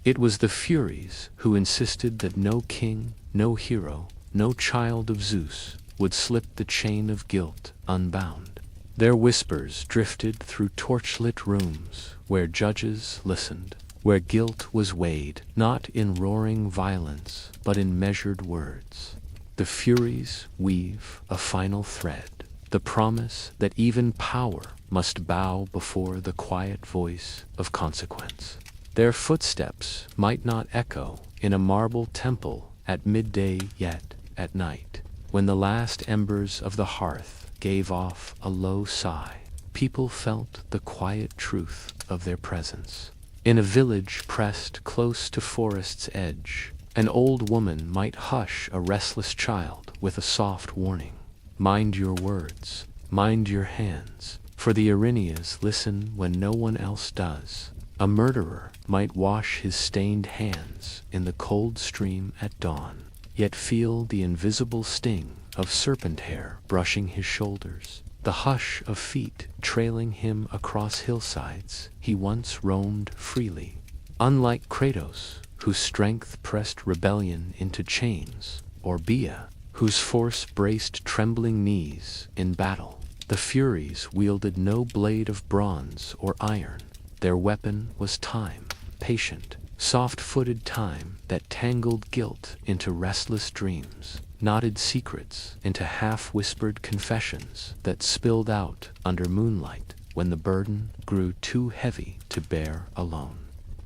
It was the Furies who insisted that no king, no hero, no child of Zeus would slip the chain of guilt unbound. Their whispers drifted through torchlit rooms where judges listened, where guilt was weighed not in roaring violence but in measured words. The Furies weave a final thread, the promise that even power must bow before the quiet voice of consequence. Their footsteps might not echo in a marble temple at midday, yet at night, when the last embers of the hearth gave off a low sigh, people felt the quiet truth of their presence. In a village pressed close to forest's edge, an old woman might hush a restless child with a soft warning. Mind your words, mind your hands, for the Erinyes listen when no one else does. A murderer might wash his stained hands in the cold stream at dawn, yet feel the invisible sting of serpent hair brushing his shoulders, the hush of feet trailing him across hillsides he once roamed freely. Unlike Kratos, whose strength pressed rebellion into chains, or Bia, whose force braced trembling knees in battle, the Furies wielded no blade of bronze or iron. Their weapon was time, patient, soft-footed time that tangled guilt into restless dreams, knotted secrets into half-whispered confessions that spilled out under moonlight when the burden grew too heavy to bear alone.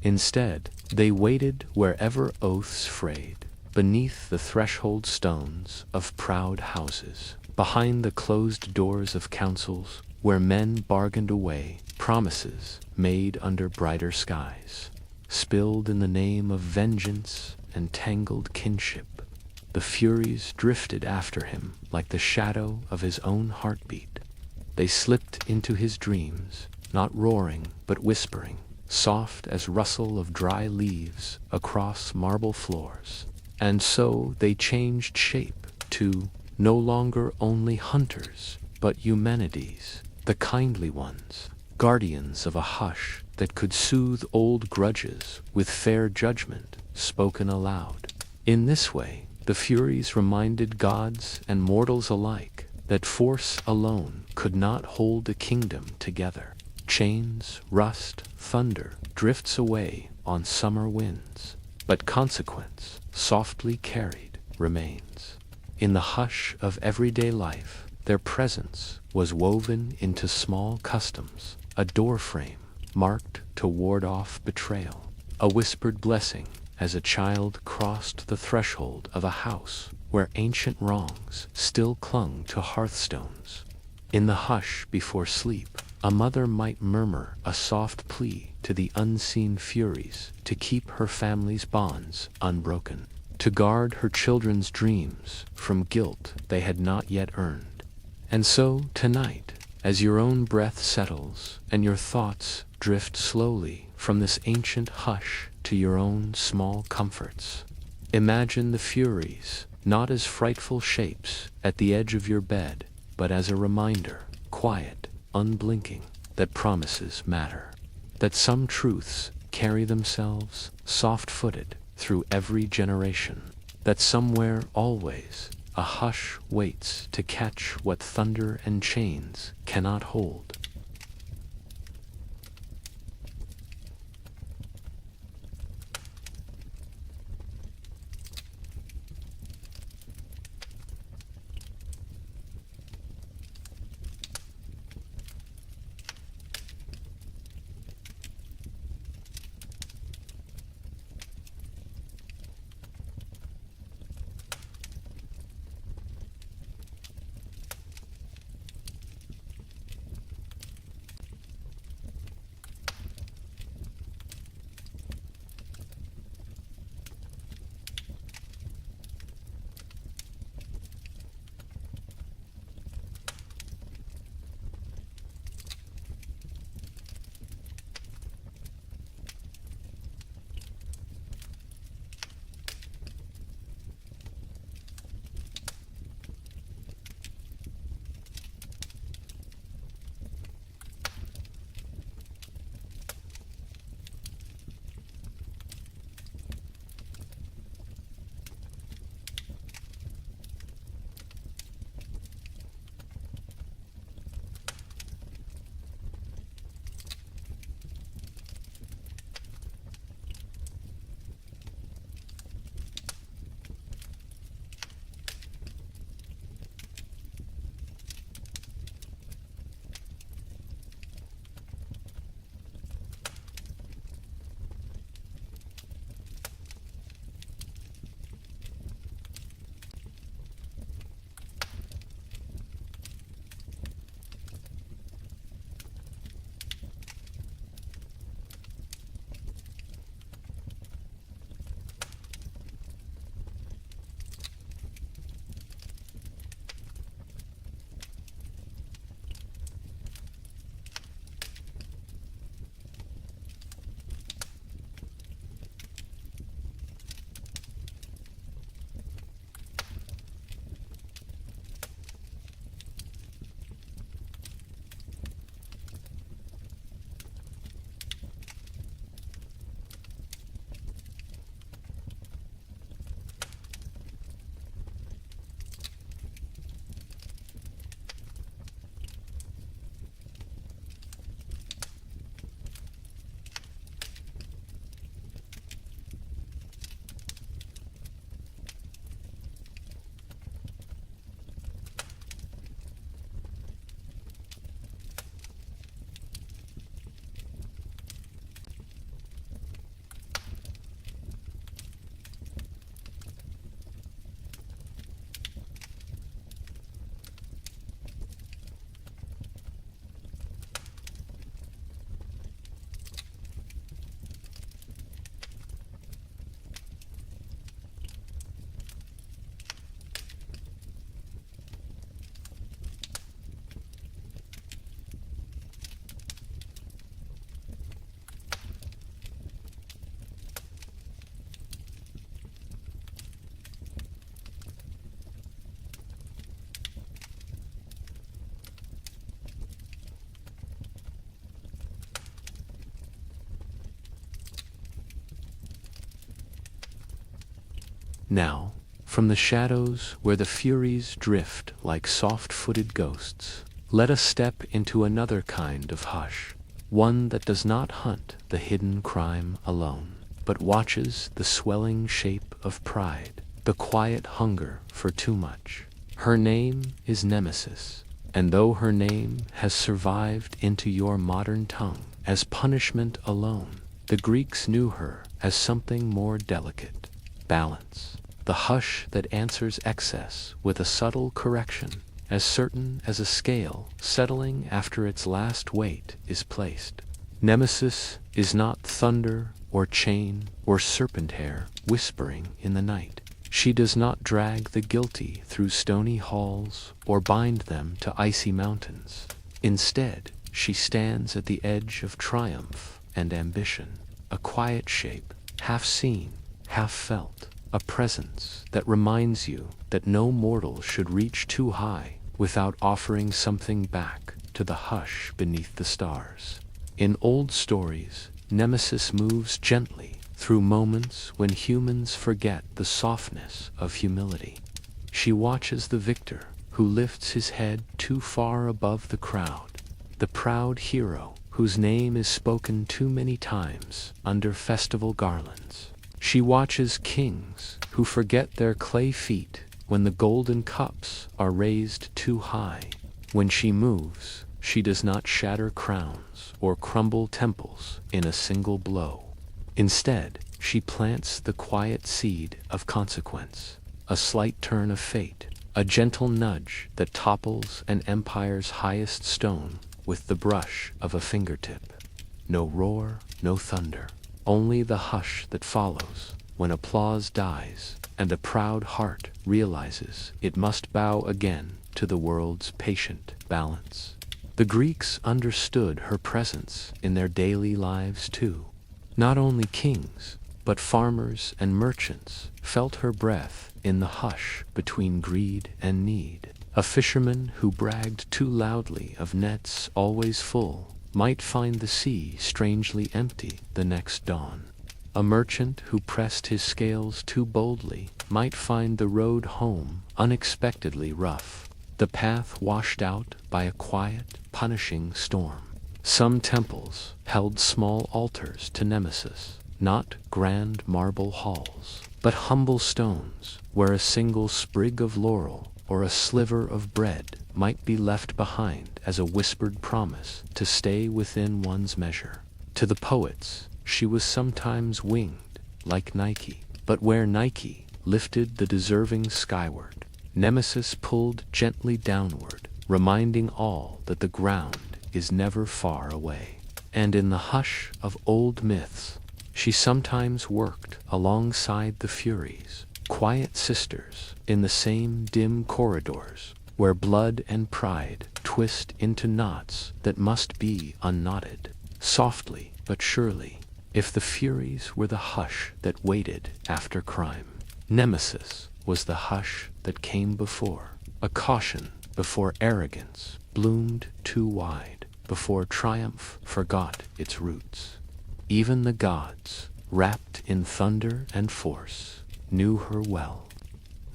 Instead, they waited wherever oaths frayed, beneath the threshold stones of proud houses, behind the closed doors of councils where men bargained away promises made under brighter skies, spilled in the name of vengeance and tangled kinship. The Furies drifted after him like the shadow of his own heartbeat. They slipped into his dreams, not roaring but whispering, soft as rustle of dry leaves across marble floors. And so they changed shape to no longer only hunters, but Eumenides, the kindly ones, guardians of a hush that could soothe old grudges with fair judgment spoken aloud. In this way, the Furies reminded gods and mortals alike that force alone could not hold a kingdom together. Chains, rust, thunder drifts away on summer winds, but consequence, softly carried, remains. In the hush of everyday life, their presence was woven into small customs, a doorframe marked to ward off betrayal, a whispered blessing as a child crossed the threshold of a house where ancient wrongs still clung to hearthstones. In the hush before sleep, a mother might murmur a soft plea to the unseen Furies to keep her family's bonds unbroken, to guard her children's dreams from guilt they had not yet earned. And so, tonight, as your own breath settles and your thoughts drift slowly from this ancient hush to your own small comforts, imagine the Furies not as frightful shapes at the edge of your bed, but as a reminder, quiet, unblinking, that promises matter, that some truths carry themselves soft-footed through every generation, that somewhere always a hush waits to catch what thunder and chains cannot hold. Now, from the shadows where the Furies drift like soft-footed ghosts, let us step into another kind of hush, one that does not hunt the hidden crime alone, but watches the swelling shape of pride, the quiet hunger for too much. Her name is Nemesis, and though her name has survived into your modern tongue as punishment alone, the Greeks knew her as something more delicate: balance, the hush that answers excess with a subtle correction, as certain as a scale settling after its last weight is placed. Nemesis is not thunder or chain or serpent hair whispering in the night. She does not drag the guilty through stony halls or bind them to icy mountains. Instead, she stands at the edge of triumph and ambition, a quiet shape, half seen, half felt, a presence that reminds you that no mortal should reach too high without offering something back to the hush beneath the stars. In old stories, Nemesis moves gently through moments when humans forget the softness of humility. She watches the victor who lifts his head too far above the crowd, the proud hero whose name is spoken too many times under festival garlands. She watches kings who forget their clay feet when the golden cups are raised too high. When she moves, she does not shatter crowns or crumble temples in a single blow. Instead, she plants the quiet seed of consequence, a slight turn of fate, a gentle nudge that topples an empire's highest stone with the brush of a fingertip. No roar, no thunder, only the hush that follows when applause dies and a proud heart realizes it must bow again to the world's patient balance. The Greeks understood her presence in their daily lives too. Not only kings, but farmers and merchants felt her breath in the hush between greed and need. A fisherman who bragged too loudly of nets always full might find the sea strangely empty the next dawn. A merchant who pressed his scales too boldly might find the road home unexpectedly rough, the path washed out by a quiet, punishing storm. Some temples held small altars to Nemesis, not grand marble halls, but humble stones where a single sprig of laurel or a sliver of bread might be left behind as a whispered promise to stay within one's measure. To the poets, she was sometimes winged, like Nike, but where Nike lifted the deserving skyward, Nemesis pulled gently downward, reminding all that the ground is never far away. And in the hush of old myths, she sometimes worked alongside the Furies, quiet sisters in the same dim corridors where blood and pride twist into knots that must be unknotted. Softly but surely, if the Furies were the hush that waited after crime, Nemesis was the hush that came before, a caution before arrogance bloomed too wide, before triumph forgot its roots. Even the gods, wrapped in thunder and force, knew her well.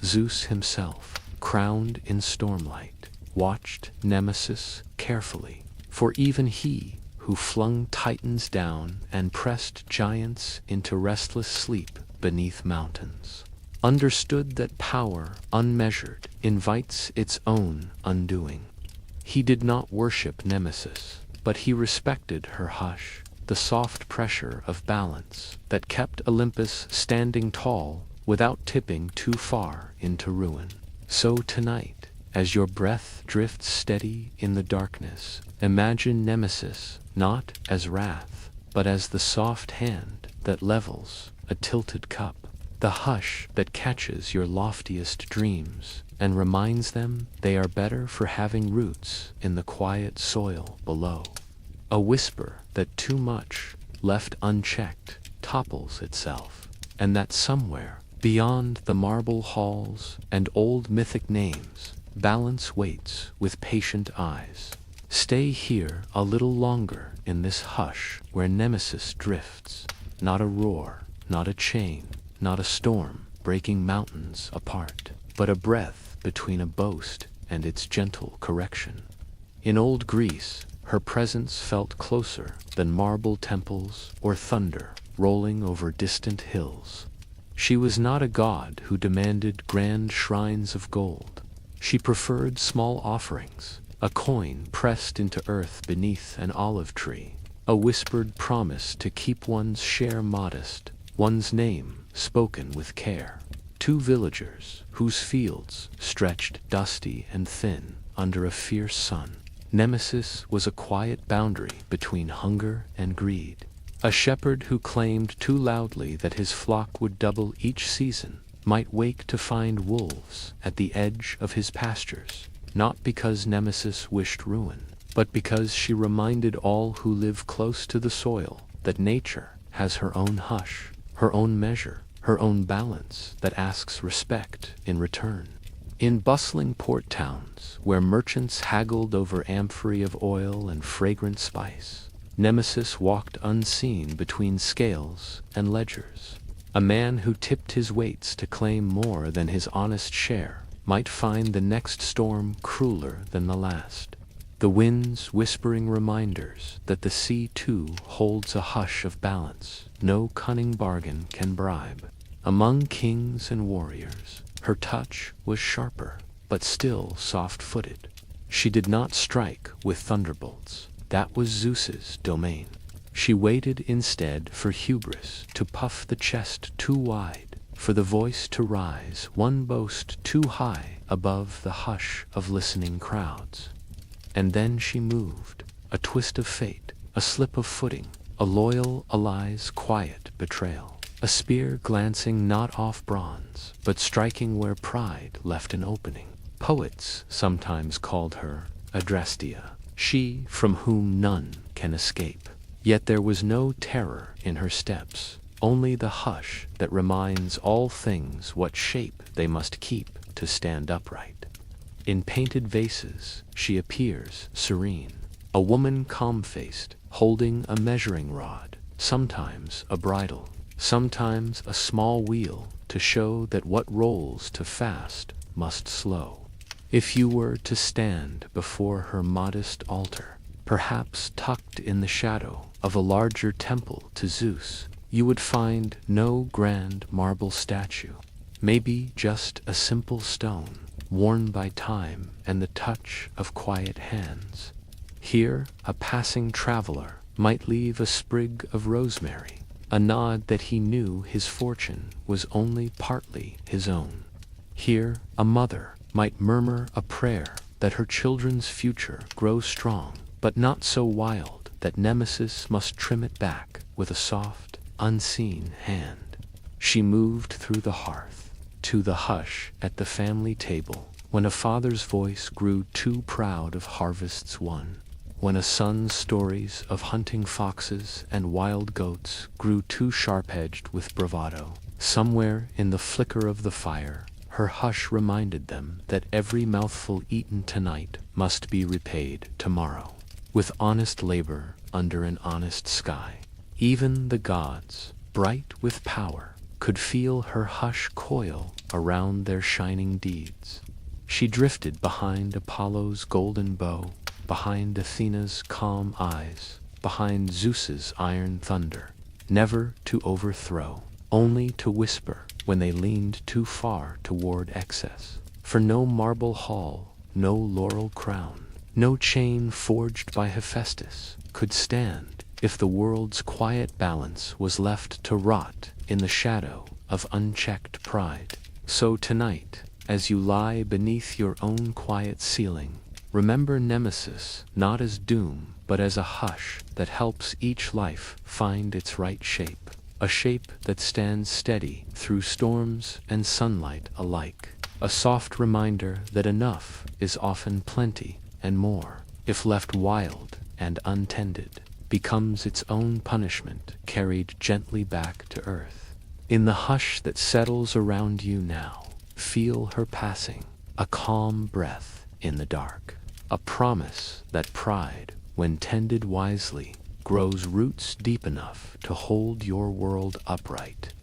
Zeus himself, crowned in stormlight, watched Nemesis carefully, for even he, who flung titans down and pressed giants into restless sleep beneath mountains, understood that power unmeasured invites its own undoing. He did not worship Nemesis, but he respected her hush, the soft pressure of balance that kept Olympus standing tall without tipping too far into ruin. So tonight, as your breath drifts steady in the darkness, imagine Nemesis not as wrath, but as the soft hand that levels a tilted cup, the hush that catches your loftiest dreams and reminds them they are better for having roots in the quiet soil below. A whisper that too much, left unchecked, topples itself, and that somewhere, beyond the marble halls and old mythic names, balance waits with patient eyes. Stay here a little longer in this hush where Nemesis drifts, not a roar, not a chain, not a storm, breaking mountains apart, but a breath between a boast and its gentle correction. In old Greece, her presence felt closer than marble temples or thunder rolling over distant hills. She was not a god who demanded grand shrines of gold. She preferred small offerings, a coin pressed into earth beneath an olive tree, a whispered promise to keep one's share modest, one's name spoken with care. Two villagers, whose fields stretched dusty and thin under a fierce sun. Nemesis was a quiet boundary between hunger and greed. A shepherd who claimed too loudly that his flock would double each season might wake to find wolves at the edge of his pastures, not because Nemesis wished ruin, but because she reminded all who live close to the soil that nature has her own hush, her own measure, her own balance that asks respect in return. In bustling port towns, where merchants haggled over amphorae of oil and fragrant spice, Nemesis walked unseen between scales and ledgers. A man who tipped his weights to claim more than his honest share might find the next storm crueler than the last. The winds whispering reminders that the sea too holds a hush of balance no cunning bargain can bribe. Among kings and warriors, her touch was sharper, but still soft-footed. She did not strike with thunderbolts. That was Zeus's domain. She waited instead for hubris to puff the chest too wide, for the voice to rise one boast too high above the hush of listening crowds. And then she moved, a twist of fate, a slip of footing, a loyal ally's quiet betrayal. A spear glancing not off bronze, but striking where pride left an opening. Poets sometimes called her Adrastia, she from whom none can escape. Yet there was no terror in her steps, only the hush that reminds all things what shape they must keep to stand upright. In painted vases she appears serene, a woman calm-faced, holding a measuring rod, sometimes a bridle, sometimes a small wheel to show that what rolls too fast must slow. If you were to stand before her modest altar, perhaps tucked in the shadow of a larger temple to Zeus, you would find no grand marble statue, maybe just a simple stone, worn by time and the touch of quiet hands. Here a passing traveler might leave a sprig of rosemary, a nod that he knew his fortune was only partly his own. Here a mother might murmur a prayer that her children's future grow strong, but not so wild that Nemesis must trim it back with a soft, unseen hand. She moved through the hearth, to the hush at the family table, when a father's voice grew too proud of harvests won, when a son's stories of hunting foxes and wild goats grew too sharp-edged with bravado. Somewhere in the flicker of the fire, her hush reminded them that every mouthful eaten tonight must be repaid tomorrow, with honest labor under an honest sky. Even the gods, bright with power, could feel her hush coil around their shining deeds. She drifted behind Apollo's golden bow, behind Athena's calm eyes, behind Zeus's iron thunder, never to overthrow, only to whisper when they leaned too far toward excess. For no marble hall, no laurel crown, no chain forged by Hephaestus could stand if the world's quiet balance was left to rot in the shadow of unchecked pride. So tonight, as you lie beneath your own quiet ceiling, remember Nemesis not as doom, but as a hush that helps each life find its right shape, a shape that stands steady through storms and sunlight alike, a soft reminder that enough is often plenty and more, if left wild and untended, becomes its own punishment carried gently back to earth. In the hush that settles around you now, feel her passing, a calm breath in the dark, a promise that pride, when tended wisely, grows roots deep enough to hold your world upright.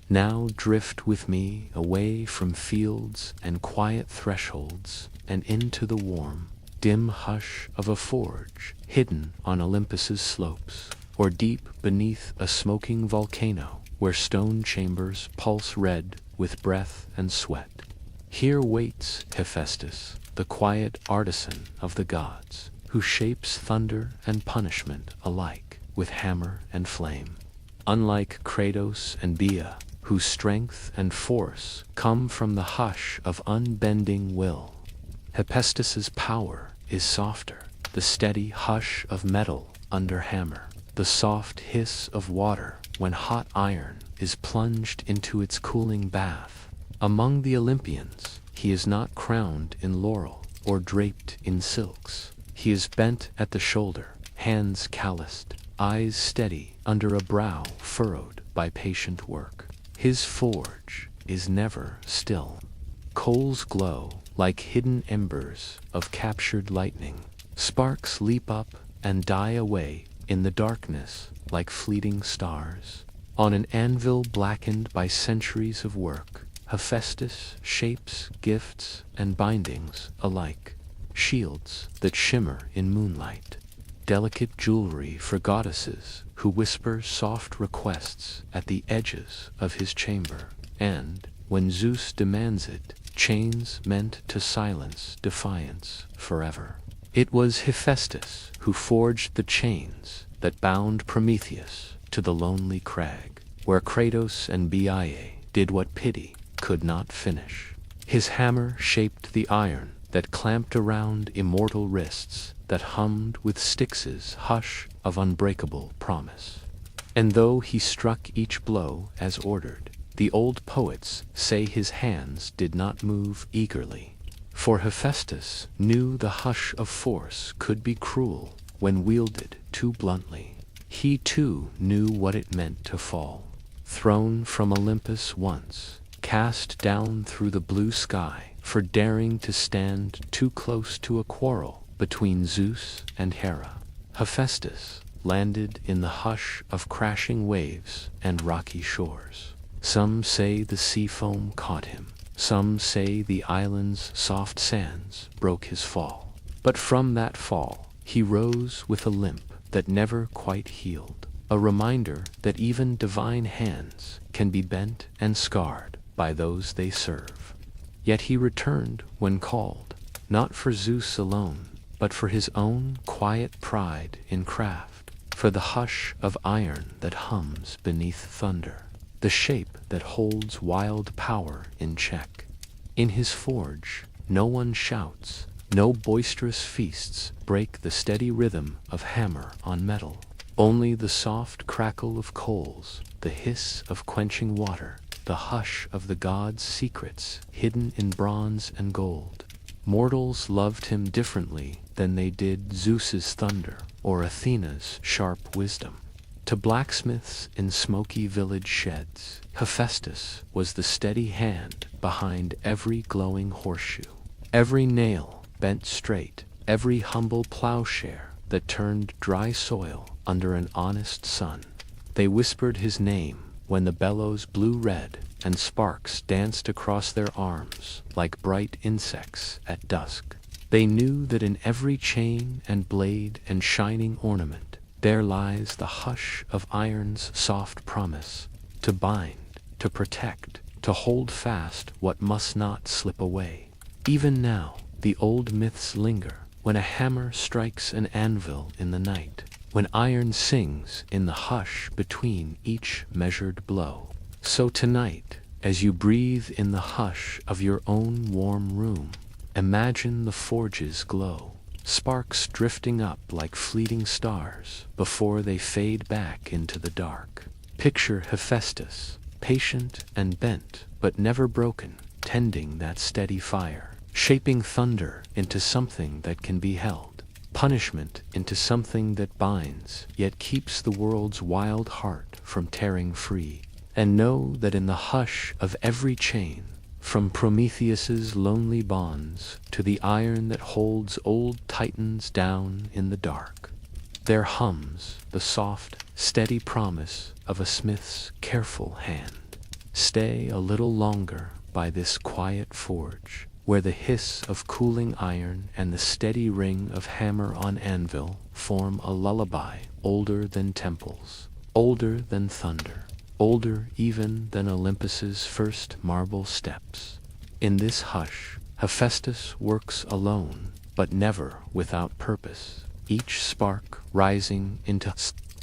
Now drift with me away from fields and quiet thresholds and into the warm, dim hush of a forge hidden on Olympus's slopes, or deep beneath a smoking volcano where stone chambers pulse red with breath and sweat. Here waits Hephaestus, the quiet artisan of the gods, who shapes thunder and punishment alike with hammer and flame. Unlike Kratos and Bia, whose strength and force come from the hush of unbending will, Hephaestus's power is softer, the steady hush of metal under hammer, the soft hiss of water when hot iron is plunged into its cooling bath. Among the Olympians, he is not crowned in laurel or draped in silks. He is bent at the shoulder, hands calloused, eyes steady under a brow furrowed by patient work. His forge is never still. Coals glow like hidden embers of captured lightning. Sparks leap up and die away in the darkness like fleeting stars. On an anvil blackened by centuries of work, Hephaestus shapes gifts and bindings alike, shields that shimmer in moonlight, delicate jewelry for goddesses who whisper soft requests at the edges of his chamber, and, when Zeus demands it, chains meant to silence defiance forever. It was Hephaestus who forged the chains that bound Prometheus to the lonely crag, where Kratos and Bia did what pity could not finish. His hammer shaped the iron that clamped around immortal wrists that hummed with Styx's hush of unbreakable promise. And though he struck each blow as ordered, the old poets say his hands did not move eagerly. For Hephaestus knew the hush of force could be cruel when wielded too bluntly. He too knew what it meant to fall. Thrown from Olympus once, cast down through the blue sky for daring to stand too close to a quarrel between Zeus and Hera, Hephaestus landed in the hush of crashing waves and rocky shores. Some say the sea foam caught him. Some say the island's soft sands broke his fall. But from that fall, he rose with a limp that never quite healed, a reminder that even divine hands can be bent and scarred by those they serve. Yet he returned when called, not for Zeus alone, but for his own quiet pride in craft, for the hush of iron that hums beneath thunder, the shape that holds wild power in check. In his forge, no one shouts, no boisterous feasts break the steady rhythm of hammer on metal. Only the soft crackle of coals, the hiss of quenching water, the hush of the gods' secrets hidden in bronze and gold. Mortals loved him differently than they did Zeus's thunder or Athena's sharp wisdom. To blacksmiths in smoky village sheds, Hephaestus was the steady hand behind every glowing horseshoe, every nail bent straight, every humble plowshare that turned dry soil under an honest sun. They whispered his name when the bellows blew red and sparks danced across their arms like bright insects at dusk. They knew that in every chain and blade and shining ornament there lies the hush of iron's soft promise, to bind, to protect, to hold fast what must not slip away. Even now, the old myths linger when a hammer strikes an anvil in the night, when iron sings in the hush between each measured blow. So tonight, as you breathe in the hush of your own warm room, imagine the forge's glow, sparks drifting up like fleeting stars before they fade back into the dark. Picture Hephaestus, patient and bent, but never broken, tending that steady fire, shaping thunder into something that can be held, punishment into something that binds, yet keeps the world's wild heart from tearing free. And know that in the hush of every chain, from Prometheus's lonely bonds to the iron that holds old titans down in the dark, there hums the soft, steady promise of a smith's careful hand. Stay a little longer by this quiet forge, where the hiss of cooling iron and the steady ring of hammer on anvil form a lullaby older than temples, older than thunder, older even than Olympus's first marble steps. In this hush, Hephaestus works alone, but never without purpose, each spark rising into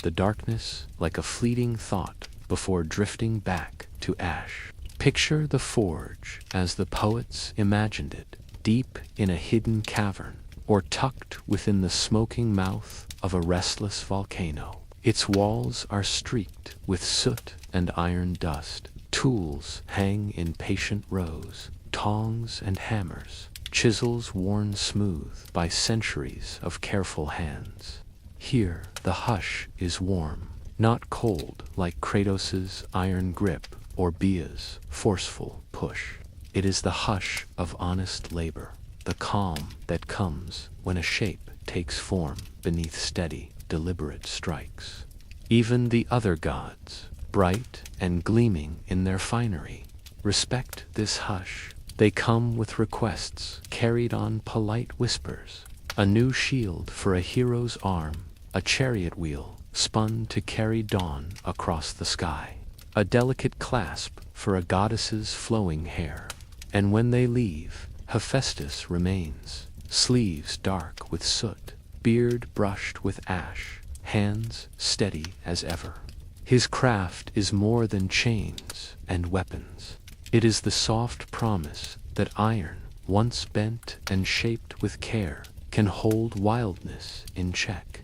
the darkness like a fleeting thought before drifting back to ash. Picture the forge as the poets imagined it, deep in a hidden cavern, or tucked within the smoking mouth of a restless volcano. Its walls are streaked with soot and iron dust. Tools hang in patient rows, tongs and hammers, chisels worn smooth by centuries of careful hands. Here the hush is warm, not cold like Kratos's iron grip or Bia's forceful push. It is the hush of honest labor, the calm that comes when a shape takes form beneath steady, deliberate strikes. Even the other gods, bright and gleaming in their finery, respect this hush. They come with requests carried on polite whispers, a new shield for a hero's arm, a chariot wheel spun to carry dawn across the sky, a delicate clasp for a goddess's flowing hair. And when they leave, Hephaestus remains, sleeves dark with soot, beard brushed with ash, hands steady as ever. His craft is more than chains and weapons. It is the soft promise that iron, once bent and shaped with care, can hold wildness in check.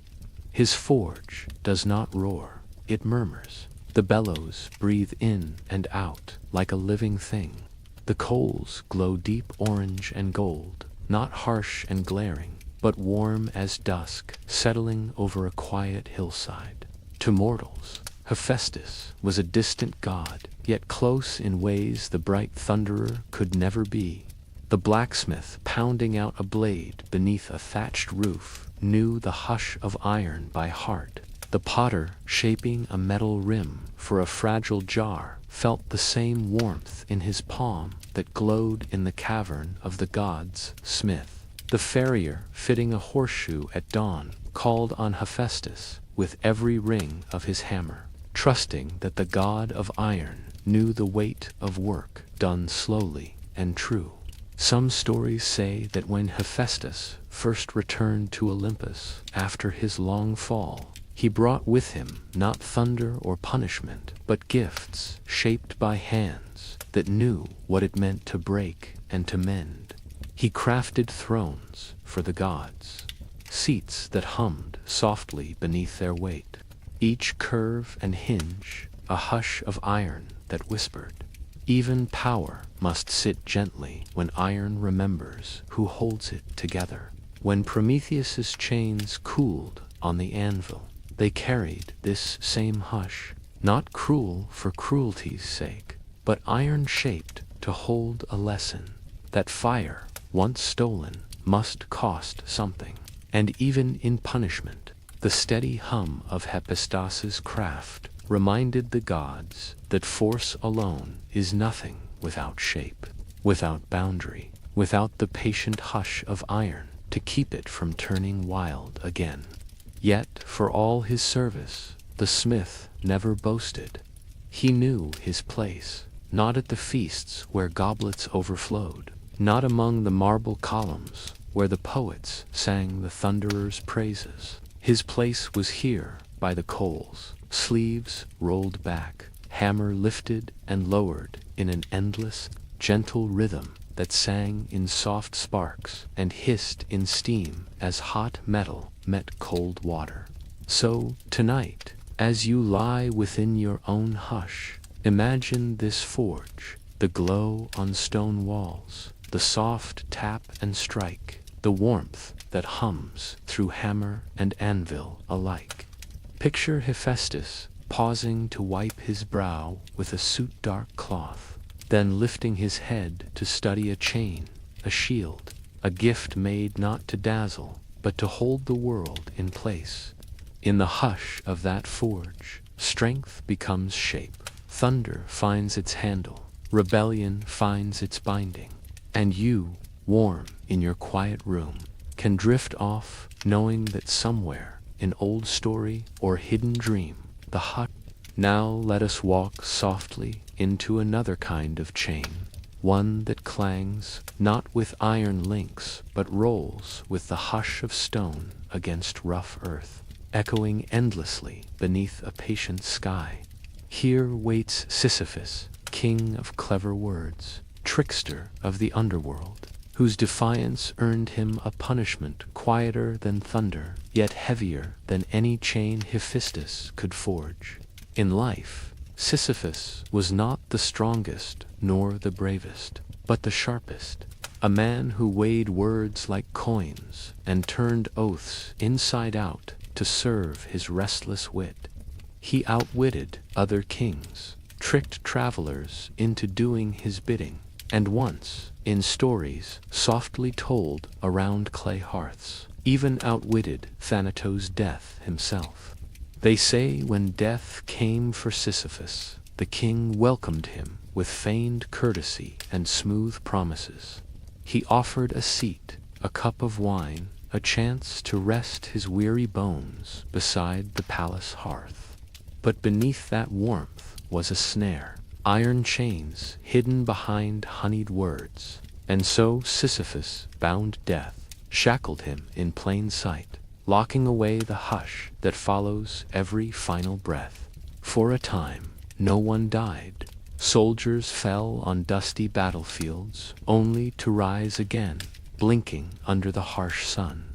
His forge does not roar, it murmurs. The bellows breathe in and out like a living thing. The coals glow deep orange and gold, not harsh and glaring, but warm as dusk settling over a quiet hillside. To mortals, Hephaestus was a distant god, yet close in ways the bright thunderer could never be. The blacksmith pounding out a blade beneath a thatched roof knew the hush of iron by heart. The potter shaping a metal rim for a fragile jar felt the same warmth in his palm that glowed in the cavern of the god's smith. The farrier fitting a horseshoe at dawn called on Hephaestus with every ring of his hammer, trusting that the god of iron knew the weight of work done slowly and true. Some stories say that when Hephaestus first returned to Olympus after his long fall, he brought with him not thunder or punishment, but gifts shaped by hands that knew what it meant to break and to mend. He crafted thrones for the gods, seats that hummed softly beneath their weight, each curve and hinge a hush of iron that whispered. Even power must sit gently when iron remembers who holds it together. When Prometheus's chains cooled on the anvil, they carried this same hush, not cruel for cruelty's sake, but iron-shaped to hold a lesson, that fire, once stolen, must cost something. And even in punishment, the steady hum of Hephaestus's craft reminded the gods that force alone is nothing without shape, without boundary, without the patient hush of iron to keep it from turning wild again. Yet, for all his service, the smith never boasted. He knew his place, not at the feasts where goblets overflowed, not among the marble columns where the poets sang the thunderer's praises. His place was here by the coals, sleeves rolled back, hammer lifted and lowered in an endless, gentle rhythm that sang in soft sparks and hissed in steam as hot metal met cold water. So, tonight, as you lie within your own hush, imagine this forge, the glow on stone walls, the soft tap and strike, the warmth that hums through hammer and anvil alike. Picture Hephaestus pausing to wipe his brow with a soot-dark cloth, then lifting his head to study a chain, a shield, a gift made not to dazzle, but to hold the world in place. In the hush of that forge, strength becomes shape, thunder finds its handle, rebellion finds its binding, and you, warm in your quiet room, can drift off knowing that somewhere, in old story or hidden dream, the hush. Now let us walk softly into another kind of chain, one that clangs not with iron links but rolls with the hush of stone against rough earth, echoing endlessly beneath a patient sky. Here waits Sisyphus, king of clever words, trickster of the underworld, whose defiance earned him a punishment quieter than thunder, yet heavier than any chain Hephaestus could forge. In life, Sisyphus was not the strongest nor the bravest, but the sharpest, a man who weighed words like coins and turned oaths inside out to serve his restless wit. He outwitted other kings, tricked travelers into doing his bidding, and once, in stories softly told around clay hearths, even outwitted Thanatos' death himself. They say when death came for Sisyphus, the king welcomed him with feigned courtesy and smooth promises. He offered a seat, a cup of wine, a chance to rest his weary bones beside the palace hearth. But beneath that warmth was a snare, iron chains hidden behind honeyed words, and so Sisyphus bound death, shackled him in plain sight, locking away the hush that follows every final breath. For a time, no one died. Soldiers fell on dusty battlefields, only to rise again, blinking under the harsh sun.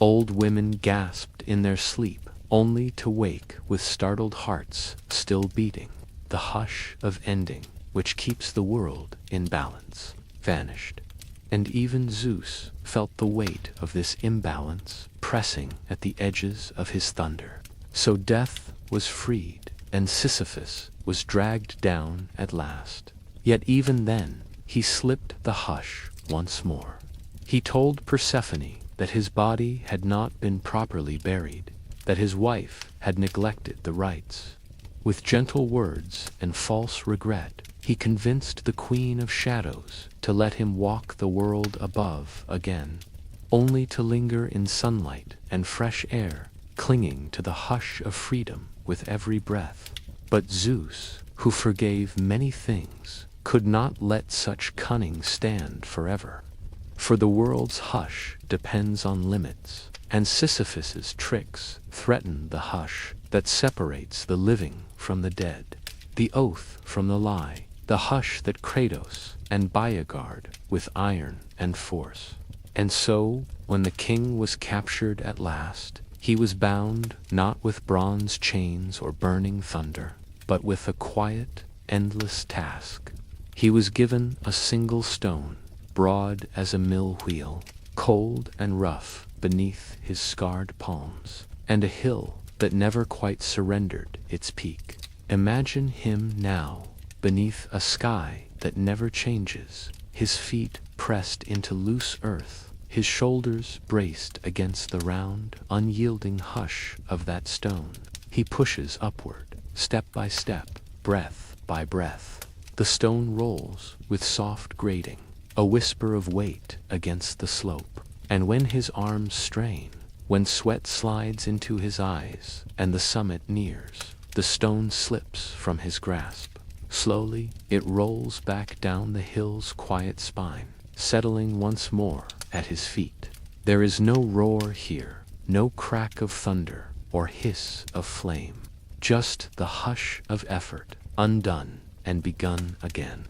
Old women gasped in their sleep, only to wake with startled hearts still beating. The hush of ending, which keeps the world in balance, vanished. And even Zeus felt the weight of this imbalance pressing at the edges of his thunder. So death was freed, and Sisyphus was dragged down at last. Yet even then, he slipped the hush once more. He told Persephone that his body had not been properly buried, that his wife had neglected the rites. With gentle words and false regret, he convinced the Queen of Shadows to let him walk the world above again, only to linger in sunlight and fresh air, clinging to the hush of freedom with every breath. But Zeus, who forgave many things, could not let such cunning stand forever. For the world's hush depends on limits, and Sisyphus's tricks threaten the hush that separates the living from the dead, the oath from the lie, the hush that Kratos and Biagard with iron and force. And so, when the king was captured at last, he was bound not with bronze chains or burning thunder, but with a quiet, endless task. He was given a single stone, broad as a mill wheel, cold and rough beneath his scarred palms, and a hill that never quite surrendered its peak. Imagine him now, beneath a sky that never changes, his feet pressed into loose earth, his shoulders braced against the round, unyielding hush of that stone. He pushes upward, step by step, breath by breath. The stone rolls with soft grating, a whisper of weight against the slope. And when his arms strain, when sweat slides into his eyes and the summit nears, the stone slips from his grasp. Slowly, it rolls back down the hill's quiet spine, settling once more at his feet. There is no roar here, no crack of thunder or hiss of flame, just the hush of effort, undone and begun again.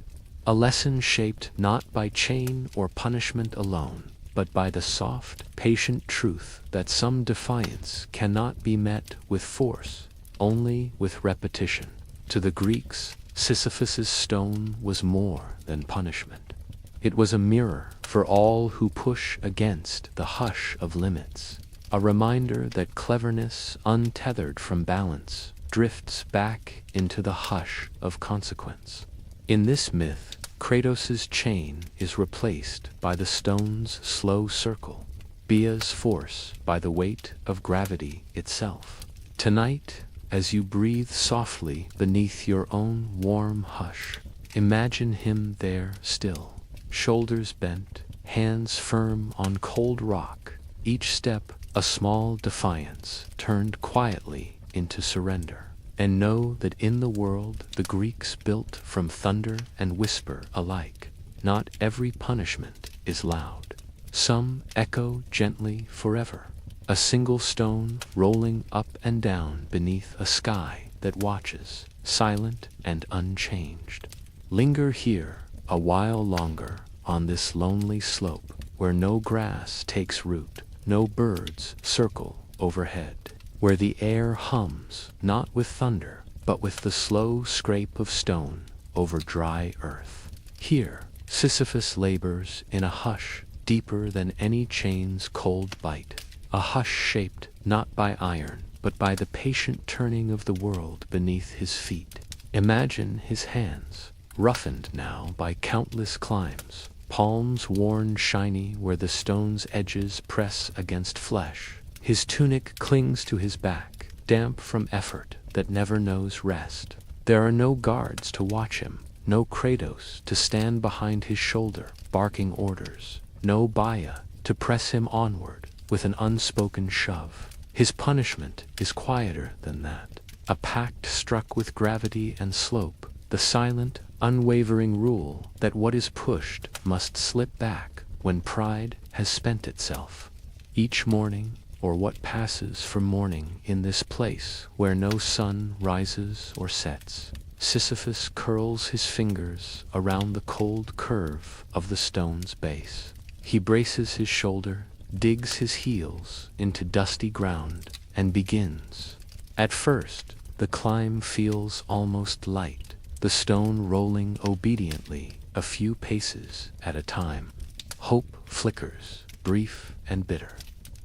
A lesson shaped not by chain or punishment alone, but by the soft, patient truth that some defiance cannot be met with force, only with repetition. To the Greeks, Sisyphus's stone was more than punishment. It was a mirror for all who push against the hush of limits, a reminder that cleverness untethered from balance drifts back into the hush of consequence. In this myth, Kratos' chain is replaced by the stone's slow circle, Bia's force by the weight of gravity itself. Tonight, as you breathe softly beneath your own warm hush. Imagine him there still, shoulders bent, hands firm on cold rock, each step a small defiance turned quietly into surrender. And know that in the world the Greeks built from thunder and whisper alike, not every punishment is loud. Some echo gently forever, a single stone rolling up and down beneath a sky that watches, silent and unchanged. Linger here a while longer on this lonely slope where no grass takes root, no birds circle overhead, where the air hums not with thunder but with the slow scrape of stone over dry earth. Here Sisyphus labors in a hush deeper than any chain's cold bite, a hush shaped not by iron but by the patient turning of the world beneath his feet. Imagine his hands, roughened now by countless climbs, palms worn shiny where the stone's edges press against flesh. His tunic clings to his back, damp from effort that never knows rest. There are no guards to watch him, no Kratos to stand behind his shoulder, barking orders, no Baia to press him onward with an unspoken shove. His punishment is quieter than that, a pact struck with gravity and slope, the silent, unwavering rule that what is pushed must slip back when pride has spent itself. Each morning, or what passes for morning in this place where no sun rises or sets, Sisyphus curls his fingers around the cold curve of the stone's base. He braces his shoulder, digs his heels into dusty ground, and begins. At first, the climb feels almost light, the stone rolling obediently a few paces at a time. Hope flickers, brief and bitter.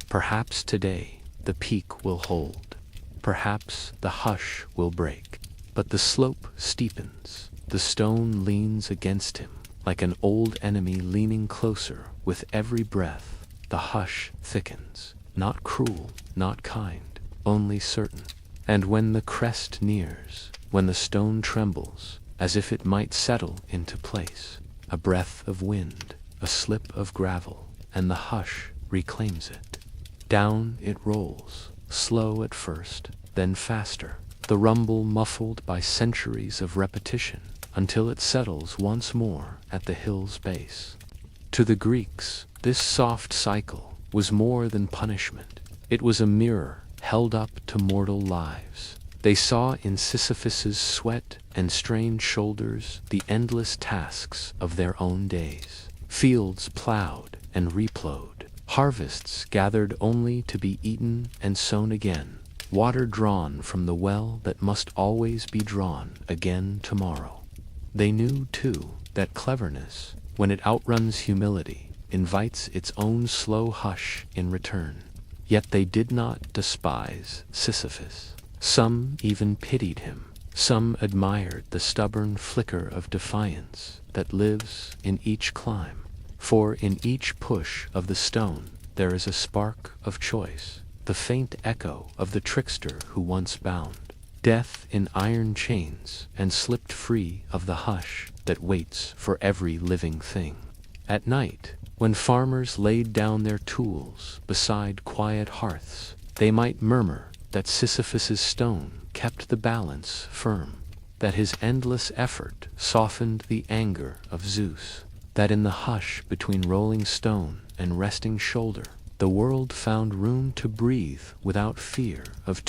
Perhaps today the peak will hold. Perhaps the hush will break. But the slope steepens. The stone leans against him like an old enemy leaning closer with every breath. The hush thickens, not cruel, not kind, only certain. And when the crest nears, when the stone trembles, as if it might settle into place, a breath of wind, a slip of gravel, and the hush reclaims it. Down it rolls, slow at first, then faster, the rumble muffled by centuries of repetition, until it settles once more at the hill's base. To the Greeks, this soft cycle was more than punishment. It was a mirror held up to mortal lives. They saw in Sisyphus's sweat and strained shoulders the endless tasks of their own days. Fields plowed and replowed. Harvests gathered only to be eaten and sown again. Water drawn from the well that must always be drawn again tomorrow. They knew, too, that cleverness, when it outruns humility, invites its own slow hush in return. Yet they did not despise Sisyphus. Some even pitied him. Some admired the stubborn flicker of defiance that lives in each climb. For in each push of the stone there is a spark of choice, the faint echo of the trickster who once bound death in iron chains and slipped free of the hush that waits for every living thing. At night, when farmers laid down their tools beside quiet hearths, they might murmur that Sisyphus's stone kept the balance firm, that his endless effort softened the anger of Zeus, that in the hush between rolling stone and resting shoulder, the world found room to breathe without fear of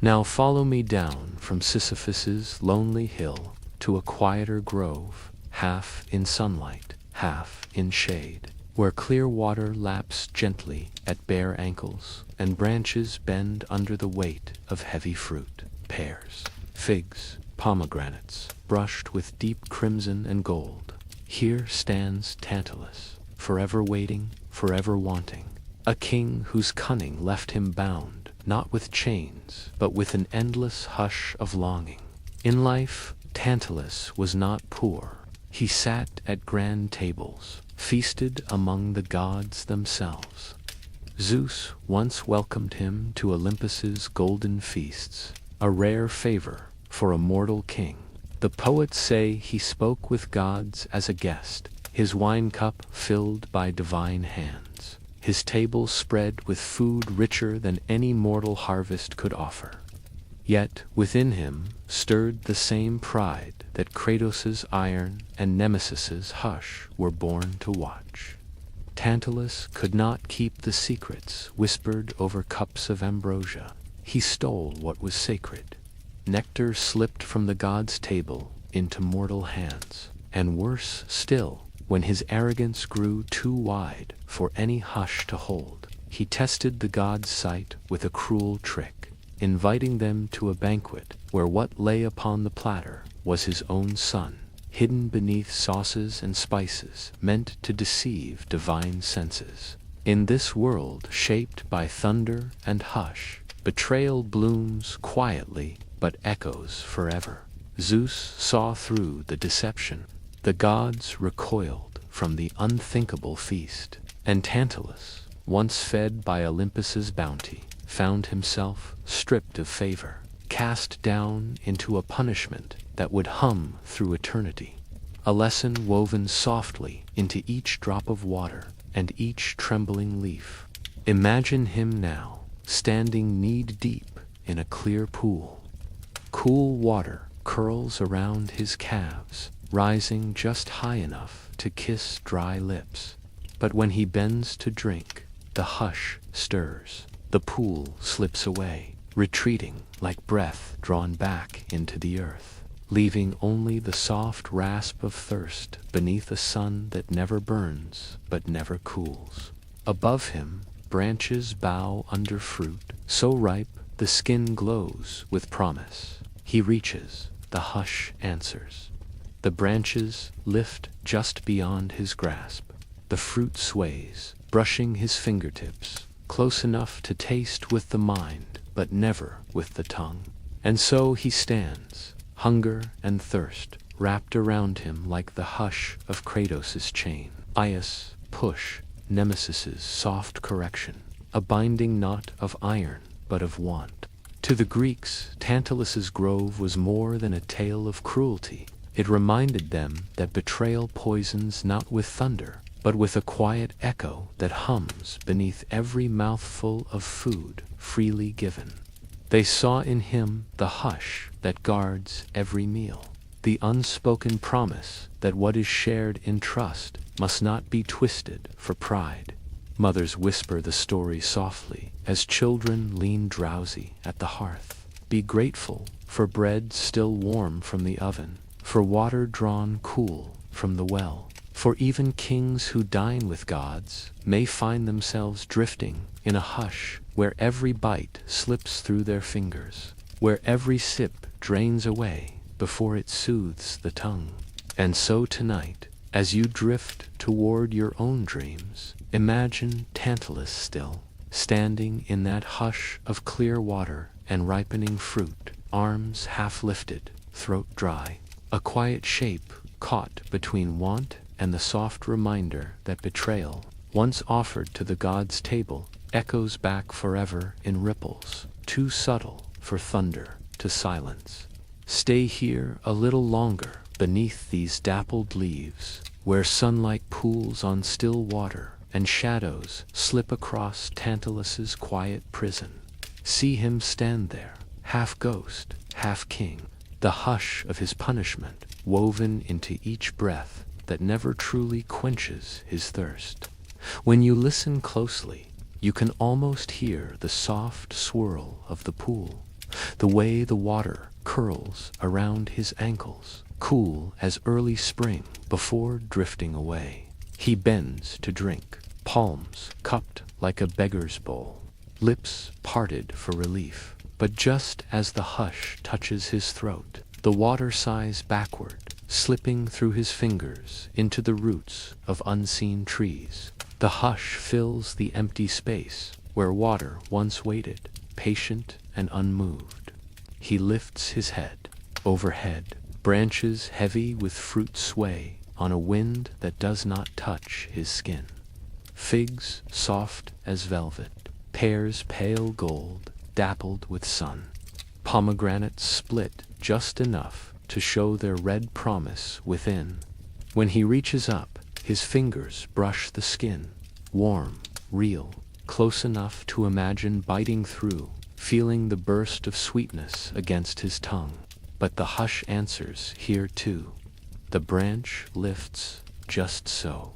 Now follow me down from Sisyphus's lonely hill to a quieter grove, half in sunlight, half in shade, where clear water laps gently at bare ankles, and branches bend under the weight of heavy fruit, pears, figs, pomegranates, brushed with deep crimson and gold. Here stands Tantalus, forever waiting, forever wanting, a king whose cunning left him bound, not with chains, but with an endless hush of longing. In life, Tantalus was not poor. He sat at grand tables, feasted among the gods themselves. Zeus once welcomed him to Olympus's golden feasts, a rare favor for a mortal king. The poets say he spoke with gods as a guest, his wine cup filled by divine hands, his table spread with food richer than any mortal harvest could offer. Yet within him stirred the same pride that Kratos's iron and Nemesis's hush were born to watch. Tantalus could not keep the secrets whispered over cups of ambrosia. He stole what was sacred. Nectar slipped from the god's table into mortal hands, and worse still, when his arrogance grew too wide for any hush to hold, he tested the god's sight with a cruel trick, inviting them to a banquet where what lay upon the platter was his own son, hidden beneath sauces and spices meant to deceive divine senses. In this world shaped by thunder and hush, betrayal blooms quietly but echoes forever. Zeus saw through the deception. The gods recoiled from the unthinkable feast, and Tantalus, once fed by Olympus's bounty, found himself stripped of favor, cast down into a punishment that would hum through eternity. A lesson woven softly into each drop of water and each trembling leaf. Imagine him now, standing knee-deep in a clear pool. Cool water curls around his calves, rising just high enough to kiss dry lips. But when he bends to drink, the hush stirs. The pool slips away, retreating like breath drawn back into the earth, leaving only the soft rasp of thirst beneath a sun that never burns but never cools. Above him, branches bow under fruit, so ripe the skin glows with promise. He reaches, the hush answers. The branches lift just beyond his grasp. The fruit sways, brushing his fingertips, close enough to taste with the mind, but never with the tongue. And so he stands, hunger and thirst wrapped around him like the hush of Kratos's chain. Aias, push, Nemesis's soft correction, a binding knot of iron but of want. To the Greeks, Tantalus's grove was more than a tale of cruelty. It reminded them that betrayal poisons not with thunder, but with a quiet echo that hums beneath every mouthful of food freely given. They saw in him the hush that guards every meal, the unspoken promise that what is shared in trust must not be twisted for pride. Mothers whisper the story softly as children lean drowsy at the hearth. Be grateful for bread still warm from the oven, for water drawn cool from the well. For even kings who dine with gods may find themselves drifting in a hush where every bite slips through their fingers, where every sip drains away before it soothes the tongue. And so tonight, as you drift toward your own dreams, imagine Tantalus still, standing in that hush of clear water and ripening fruit, arms half lifted, throat dry, a quiet shape caught between want and the soft reminder that betrayal, once offered to the god's table, echoes back forever in ripples, too subtle for thunder to silence. Stay here a little longer beneath these dappled leaves, where sunlight pools on still water and shadows slip across Tantalus's quiet prison. See him stand there, half ghost, half king, the hush of his punishment woven into each breath that never truly quenches his thirst. When you listen closely, you can almost hear the soft swirl of the pool, the way the water curls around his ankles, cool as early spring before drifting away. He bends to drink, palms cupped like a beggar's bowl, lips parted for relief. But just as the hush touches his throat, the water sighs backward, slipping through his fingers into the roots of unseen trees. The hush fills the empty space where water once waited, patient and unmoved. He lifts his head. Overhead, branches heavy with fruit sway on a wind that does not touch his skin. Figs soft as velvet, pears pale gold, dappled with sun. Pomegranates split just enough to show their red promise within. When he reaches up, his fingers brush the skin, warm, real, close enough to imagine biting through, feeling the burst of sweetness against his tongue. But the hush answers here too. The branch lifts just so.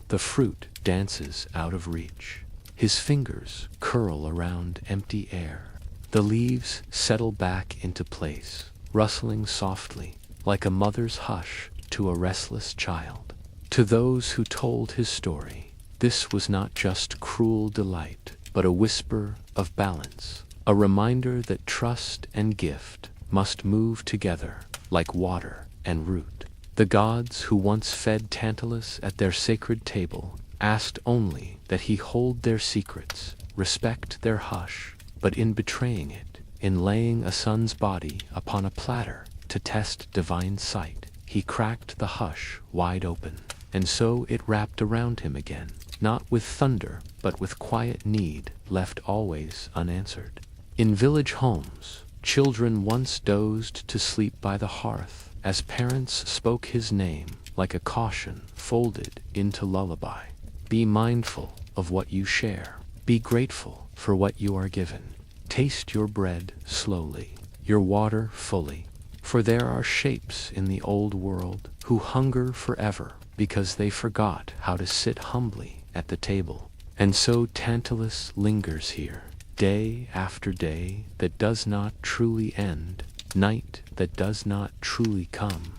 The fruit dances out of reach. His fingers curl around empty air. The leaves settle back into place, rustling softly, like a mother's hush to a restless child. To those who told his story, this was not just cruel delight, but a whisper of balance, a reminder that trust and gift must move together like water and root. The gods who once fed Tantalus at their sacred table asked only that he hold their secrets, respect their hush, but in betraying it, in laying a son's body upon a platter to test divine sight, he cracked the hush wide open, and so it wrapped around him again, not with thunder, but with quiet need left always unanswered. In village homes, children once dozed to sleep by the hearth, as parents spoke his name like a caution folded into lullaby. Be mindful of what you share. Be grateful for what you are given. Taste your bread slowly, your water fully, for there are shapes in the old world who hunger forever because they forgot how to sit humbly at the table. And so Tantalus lingers here, day after day that does not truly end, night that does not truly come.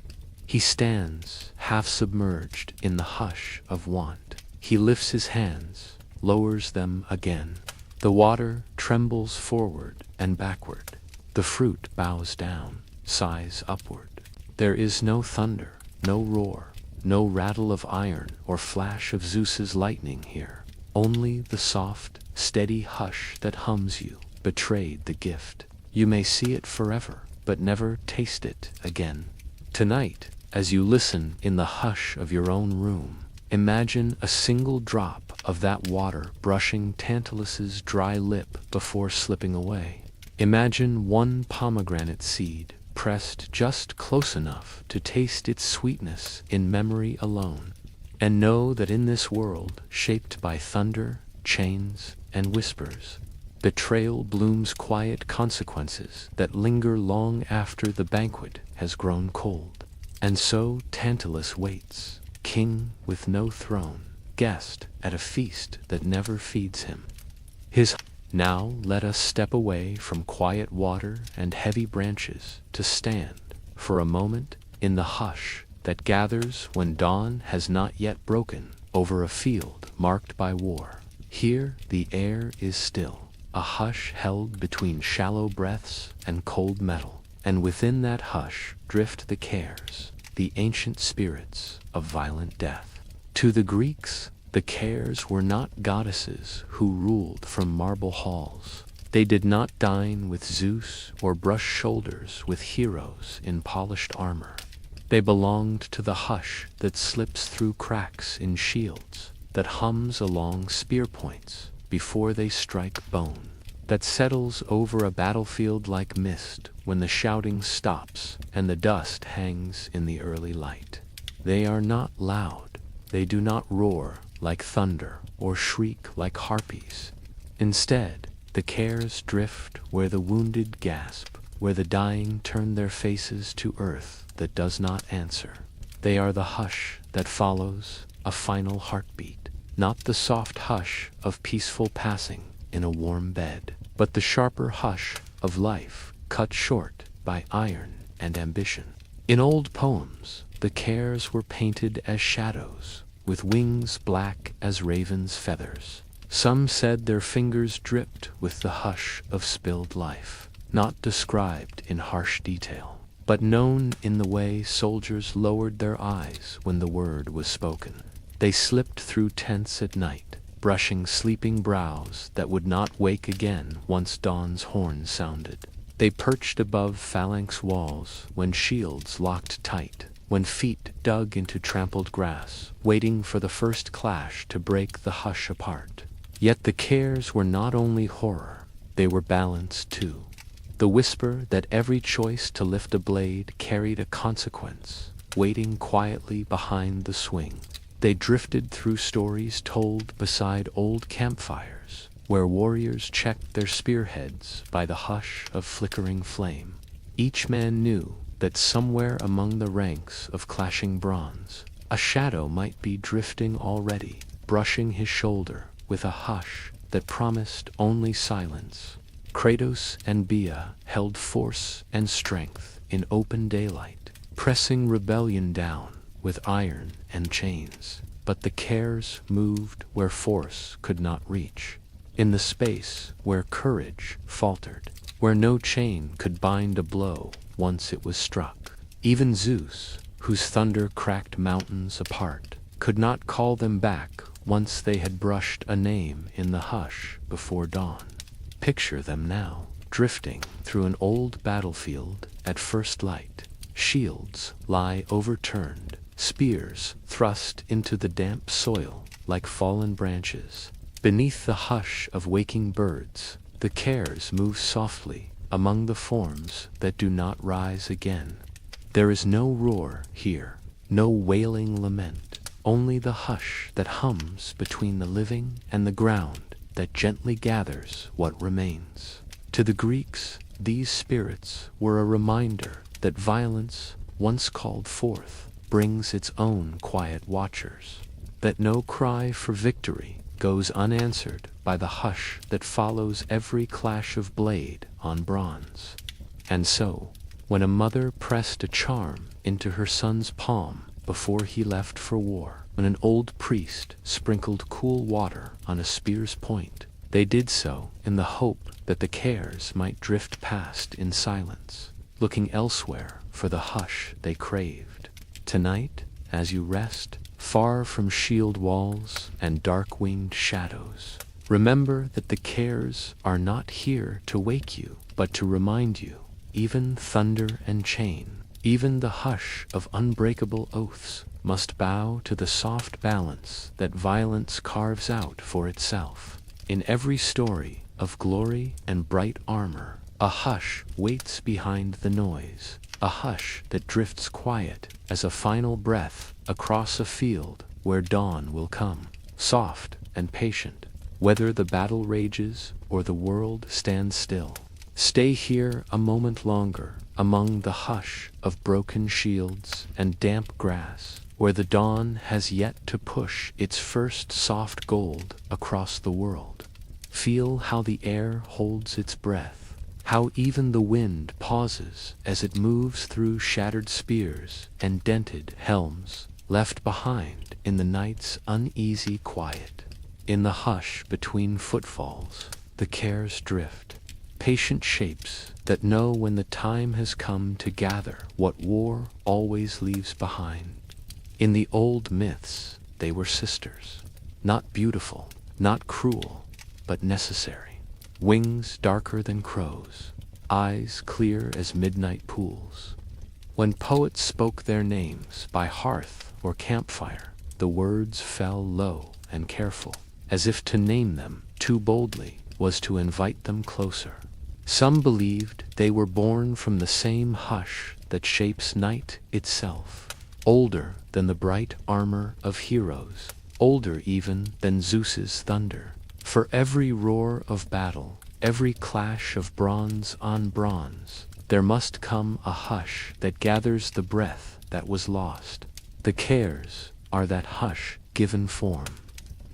He stands, half submerged in the hush of want. He lifts his hands, lowers them again. The water trembles forward and backward. The fruit bows down, sighs upward. There is no thunder, no roar, no rattle of iron or flash of Zeus's lightning here. Only the soft, steady hush that hums you betrayed the gift. You may see it forever, but never taste it again. Tonight, as you listen in the hush of your own room, imagine a single drop of that water brushing Tantalus's dry lip before slipping away. Imagine one pomegranate seed pressed just close enough to taste its sweetness in memory alone. And know that in this world, shaped by thunder, chains, and whispers, betrayal blooms quiet consequences that linger long after the banquet has grown cold. And so Tantalus waits, king with no throne, guest at a feast that never feeds him. Now let us step away from quiet water and heavy branches to stand, for a moment, in the hush that gathers when dawn has not yet broken over a field marked by war. Here the air is still, a hush held between shallow breaths and cold metal, and within that hush drift the cares, the ancient spirits of violent death. To the Greeks, the cares were not goddesses who ruled from marble halls. They did not dine with Zeus or brush shoulders with heroes in polished armor. They belonged to the hush that slips through cracks in shields, that hums along spear points before they strike bone, that settles over a battlefield like mist when the shouting stops and the dust hangs in the early light. They are not loud. They do not roar like thunder or shriek like harpies. Instead, the cares drift where the wounded gasp, where the dying turn their faces to earth that does not answer. They are the hush that follows a final heartbeat, not the soft hush of peaceful passing in a warm bed, but the sharper hush of life cut short by iron and ambition. In old poems, the cares were painted as shadows, with wings black as ravens' feathers. Some said their fingers dripped with the hush of spilled life, not described in harsh detail, but known in the way soldiers lowered their eyes when the word was spoken. They slipped through tents at night, brushing sleeping brows that would not wake again once dawn's horn sounded. They perched above phalanx walls when shields locked tight, when feet dug into trampled grass, waiting for the first clash to break the hush apart. Yet the cares were not only horror, they were balance too. The whisper that every choice to lift a blade carried a consequence, waiting quietly behind the swing. They drifted through stories told beside old campfires, where warriors checked their spearheads by the hush of flickering flame. Each man knew that somewhere among the ranks of clashing bronze, a shadow might be drifting already, brushing his shoulder with a hush that promised only silence. Kratos and Bia held force and strength in open daylight, pressing rebellion down with iron and chains. But the cares moved where force could not reach, in the space where courage faltered, where no chain could bind a blow once it was struck. Even Zeus, whose thunder cracked mountains apart, could not call them back once they had brushed a name in the hush before dawn. Picture them now, drifting through an old battlefield at first light. Shields lie overturned, spears thrust into the damp soil like fallen branches. Beneath the hush of waking birds, the cares move softly among the forms that do not rise again. There is no roar here, no wailing lament, only the hush that hums between the living and the ground that gently gathers what remains. To the Greeks, these spirits were a reminder that violence, once called forth, brings its own quiet watchers, that no cry for victory goes unanswered by the hush that follows every clash of blade on bronze. And so, when a mother pressed a charm into her son's palm before he left for war, when an old priest sprinkled cool water on a spear's point, they did so in the hope that the cares might drift past in silence, looking elsewhere for the hush they craved. Tonight, as you rest, far from shield walls and dark-winged shadows, remember that the cares are not here to wake you, but to remind you. Even thunder and chain, even the hush of unbreakable oaths, must bow to the soft balance that violence carves out for itself. In every story of glory and bright armor, a hush waits behind the noise, a hush that drifts quiet as a final breath across a field where dawn will come, soft and patient, whether the battle rages or the world stands still. Stay here a moment longer, among the hush of broken shields and damp grass, where the dawn has yet to push its first soft gold across the world. Feel how the air holds its breath, how even the wind pauses as it moves through shattered spears and dented helms, left behind in the night's uneasy quiet. In the hush between footfalls, the cares drift, patient shapes that know when the time has come to gather what war always leaves behind. In the old myths, they were sisters, not beautiful, not cruel, but necessary. Wings darker than crows, eyes clear as midnight pools. When poets spoke their names by hearth or campfire, the words fell low and careful, as if to name them too boldly was to invite them closer. Some believed they were born from the same hush that shapes night itself, older than the bright armor of heroes, older even than Zeus's thunder. For every roar of battle, every clash of bronze on bronze, there must come a hush that gathers the breath that was lost. The cares are that hush given form.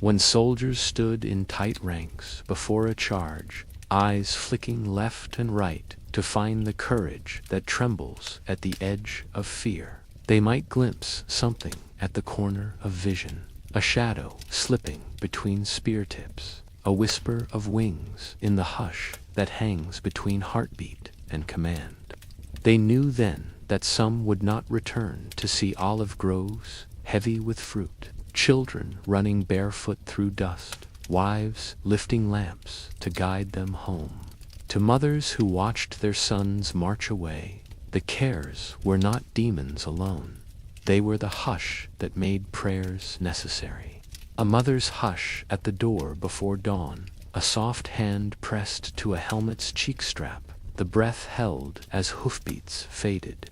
When soldiers stood in tight ranks before a charge, eyes flicking left and right to find the courage that trembles at the edge of fear, they might glimpse something at the corner of vision, a shadow slipping between spear tips, a whisper of wings in the hush that hangs between heartbeat and command. They knew then that some would not return to see olive groves heavy with fruit, children running barefoot through dust, wives lifting lamps to guide them home. To mothers who watched their sons march away, the cares were not demons alone. They were the hush that made prayers necessary. A mother's hush at the door before dawn, a soft hand pressed to a helmet's cheek strap, the breath held as hoofbeats faded.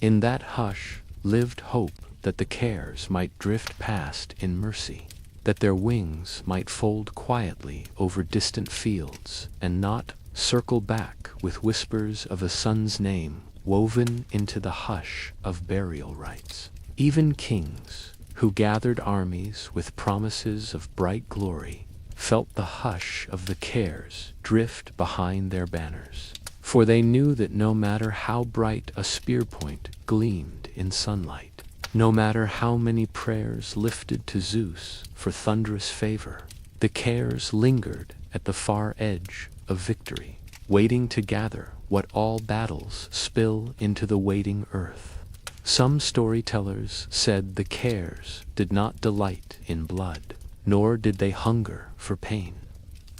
In that hush lived hope that the cares might drift past in mercy, that their wings might fold quietly over distant fields and not circle back with whispers of a son's name woven into the hush of burial rites. Even kings, who gathered armies with promises of bright glory, felt the hush of the cares drift behind their banners, for they knew that no matter how bright a spear point gleamed in sunlight, no matter how many prayers lifted to Zeus for thunderous favor, the cares lingered at the far edge of victory, waiting to gather what all battles spill into the waiting earth. Some storytellers said the cares did not delight in blood, nor did they hunger for pain.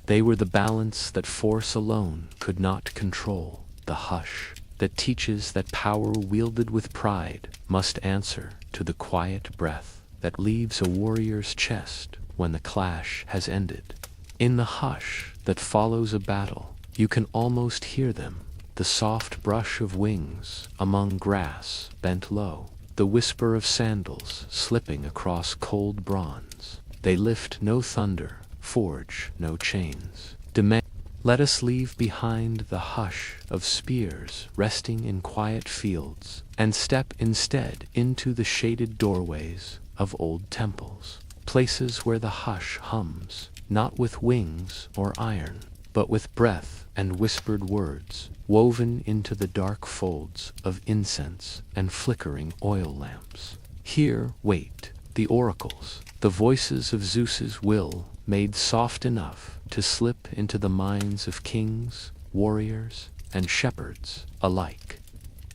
They were the balance that force alone could not control, the hush that teaches that power wielded with pride must answer to the quiet breath that leaves a warrior's chest when the clash has ended. In the hush that follows a battle, you can almost hear them, the soft brush of wings among grass bent low, the whisper of sandals slipping across cold bronze. They lift no thunder, forge no chains. Let us leave behind the hush of spears resting in quiet fields, and step instead into the shaded doorways of old temples, places where the hush hums, not with wings or iron, but with breath and whispered words, woven into the dark folds of incense and flickering oil lamps. Here wait the oracles, the voices of Zeus's will made soft enough to slip into the minds of kings, warriors, and shepherds alike.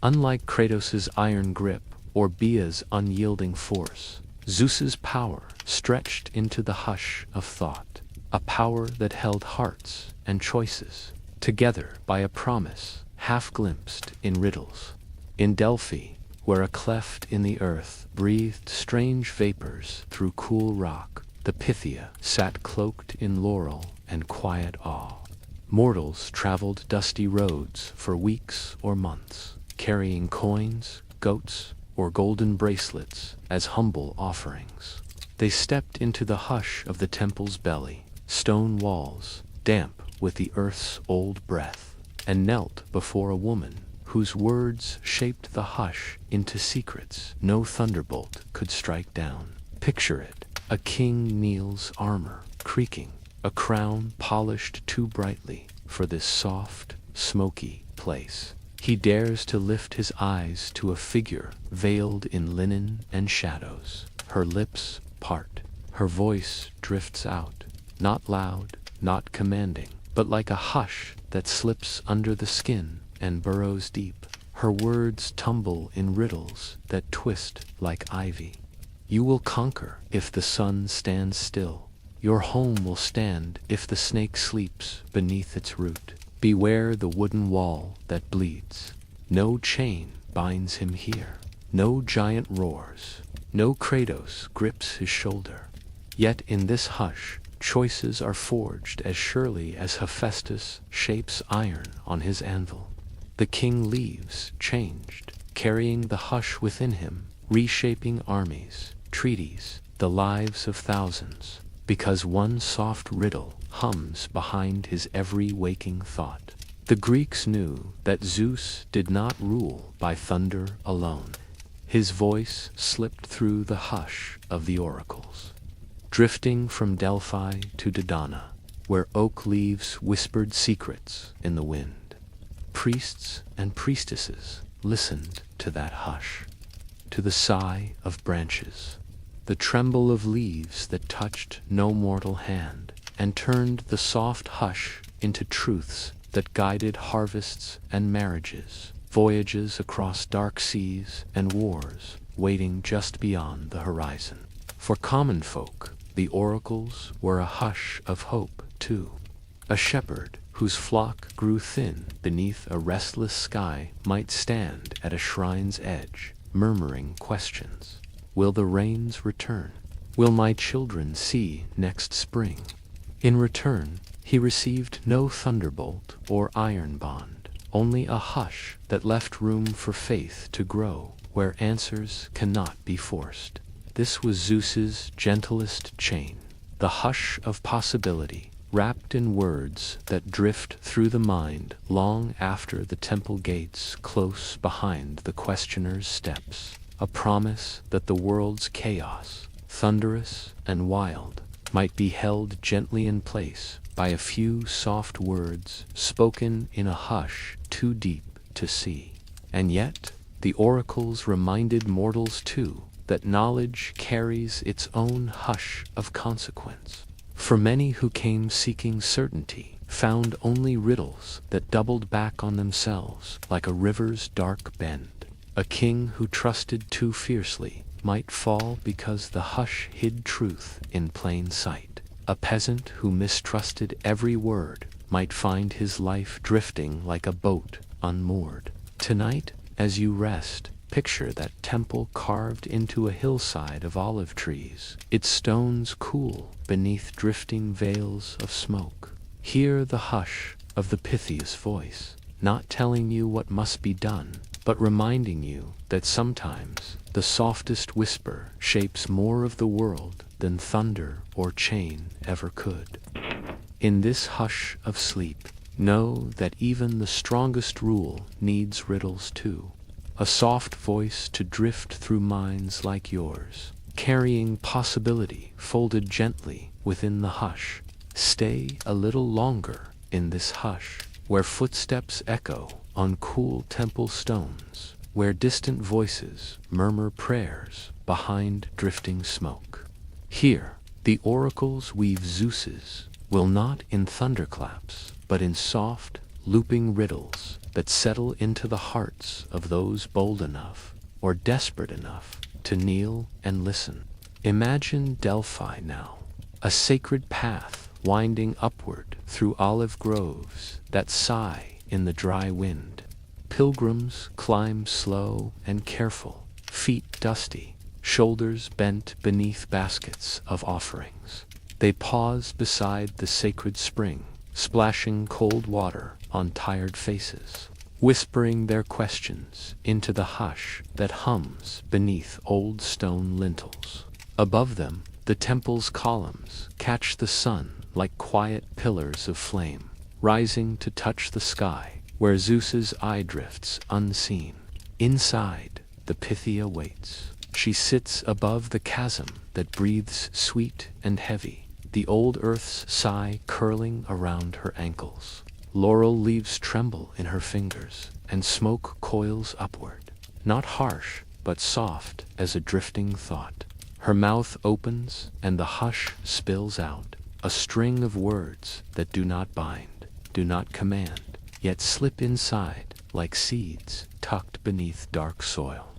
Unlike Kratos's iron grip or Bia's unyielding force, Zeus's power stretched into the hush of thought, a power that held hearts and choices together by a promise half-glimpsed in riddles. In Delphi, where a cleft in the earth breathed strange vapors through cool rock, the Pythia sat cloaked in laurel and quiet awe. Mortals traveled dusty roads for weeks or months, carrying coins, goats, or golden bracelets as humble offerings. They stepped into the hush of the temple's belly, stone walls, damp with the earth's old breath, and knelt before a woman whose words shaped the hush into secrets no thunderbolt could strike down. Picture it, a king kneels, armor creaking, a crown polished too brightly for this soft, smoky place. He dares to lift his eyes to a figure veiled in linen and shadows. Her lips part, her voice drifts out, not loud, not commanding, but like a hush that slips under the skin and burrows deep. Her words tumble in riddles that twist like ivy. You will conquer if the sun stands still. Your home will stand if the snake sleeps beneath its root. Beware the wooden wall that bleeds. No chain binds him here. No giant roars. No Kratos grips his shoulder. Yet in this hush, choices are forged as surely as Hephaestus shapes iron on his anvil. The king leaves, changed, carrying the hush within him, reshaping armies, treaties, the lives of thousands, because one soft riddle hums behind his every waking thought. The Greeks knew that Zeus did not rule by thunder alone. His voice slipped through the hush of the oracles, drifting from Delphi to Dodona, where oak leaves whispered secrets in the wind. Priests and priestesses listened to that hush, to the sigh of branches, the tremble of leaves that touched no mortal hand, and turned the soft hush into truths that guided harvests and marriages, voyages across dark seas and wars waiting just beyond the horizon. For common folk, the oracles were a hush of hope, too. A shepherd whose flock grew thin beneath a restless sky might stand at a shrine's edge, murmuring questions. Will the rains return? Will my children see next spring? In return, he received no thunderbolt or iron bond, only a hush that left room for faith to grow where answers cannot be forced. This was Zeus's gentlest chain, the hush of possibility, wrapped in words that drift through the mind long after the temple gates close behind the questioner's steps, a promise that the world's chaos, thunderous and wild, might be held gently in place by a few soft words spoken in a hush too deep to see. And yet, the oracles reminded mortals too that knowledge carries its own hush of consequence. For many who came seeking certainty found only riddles that doubled back on themselves like a river's dark bend. A king who trusted too fiercely might fall because the hush hid truth in plain sight. A peasant who mistrusted every word might find his life drifting like a boat unmoored. Tonight, as you rest, picture that temple carved into a hillside of olive trees, its stones cool beneath drifting veils of smoke. Hear the hush of the Pythia's voice, not telling you what must be done, but reminding you that sometimes the softest whisper shapes more of the world than thunder or chain ever could. In this hush of sleep, know that even the strongest rule needs riddles too. A soft voice to drift through minds like yours, carrying possibility folded gently within the hush. Stay a little longer in this hush, where footsteps echo on cool temple stones, where distant voices murmur prayers behind drifting smoke. Here, the oracles weave Zeus's will not in thunderclaps, but in soft, looping riddles that settle into the hearts of those bold enough or desperate enough to kneel and listen. Imagine Delphi now, a sacred path winding upward through olive groves that sigh in the dry wind. Pilgrims climb slow and careful, feet dusty, shoulders bent beneath baskets of offerings. They pause beside the sacred spring, splashing cold water on tired faces, whispering their questions into the hush that hums beneath old stone lintels. Above them, the temple's columns catch the sun like quiet pillars of flame, rising to touch the sky where Zeus's eye drifts unseen. Inside, the Pythia waits. She sits above the chasm that breathes sweet and heavy, the old earth's sigh curling around her ankles. Laurel leaves tremble in her fingers, and smoke coils upward, not harsh, but soft as a drifting thought. Her mouth opens, and the hush spills out, a string of words that do not bind, do not command, yet slip inside like seeds tucked beneath dark soil.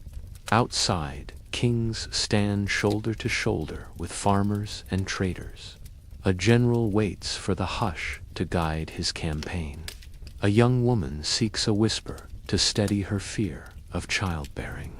Outside, kings stand shoulder to shoulder with farmers and traders. A general waits for the hush to guide his campaign. A young woman seeks a whisper to steady her fear of childbearing.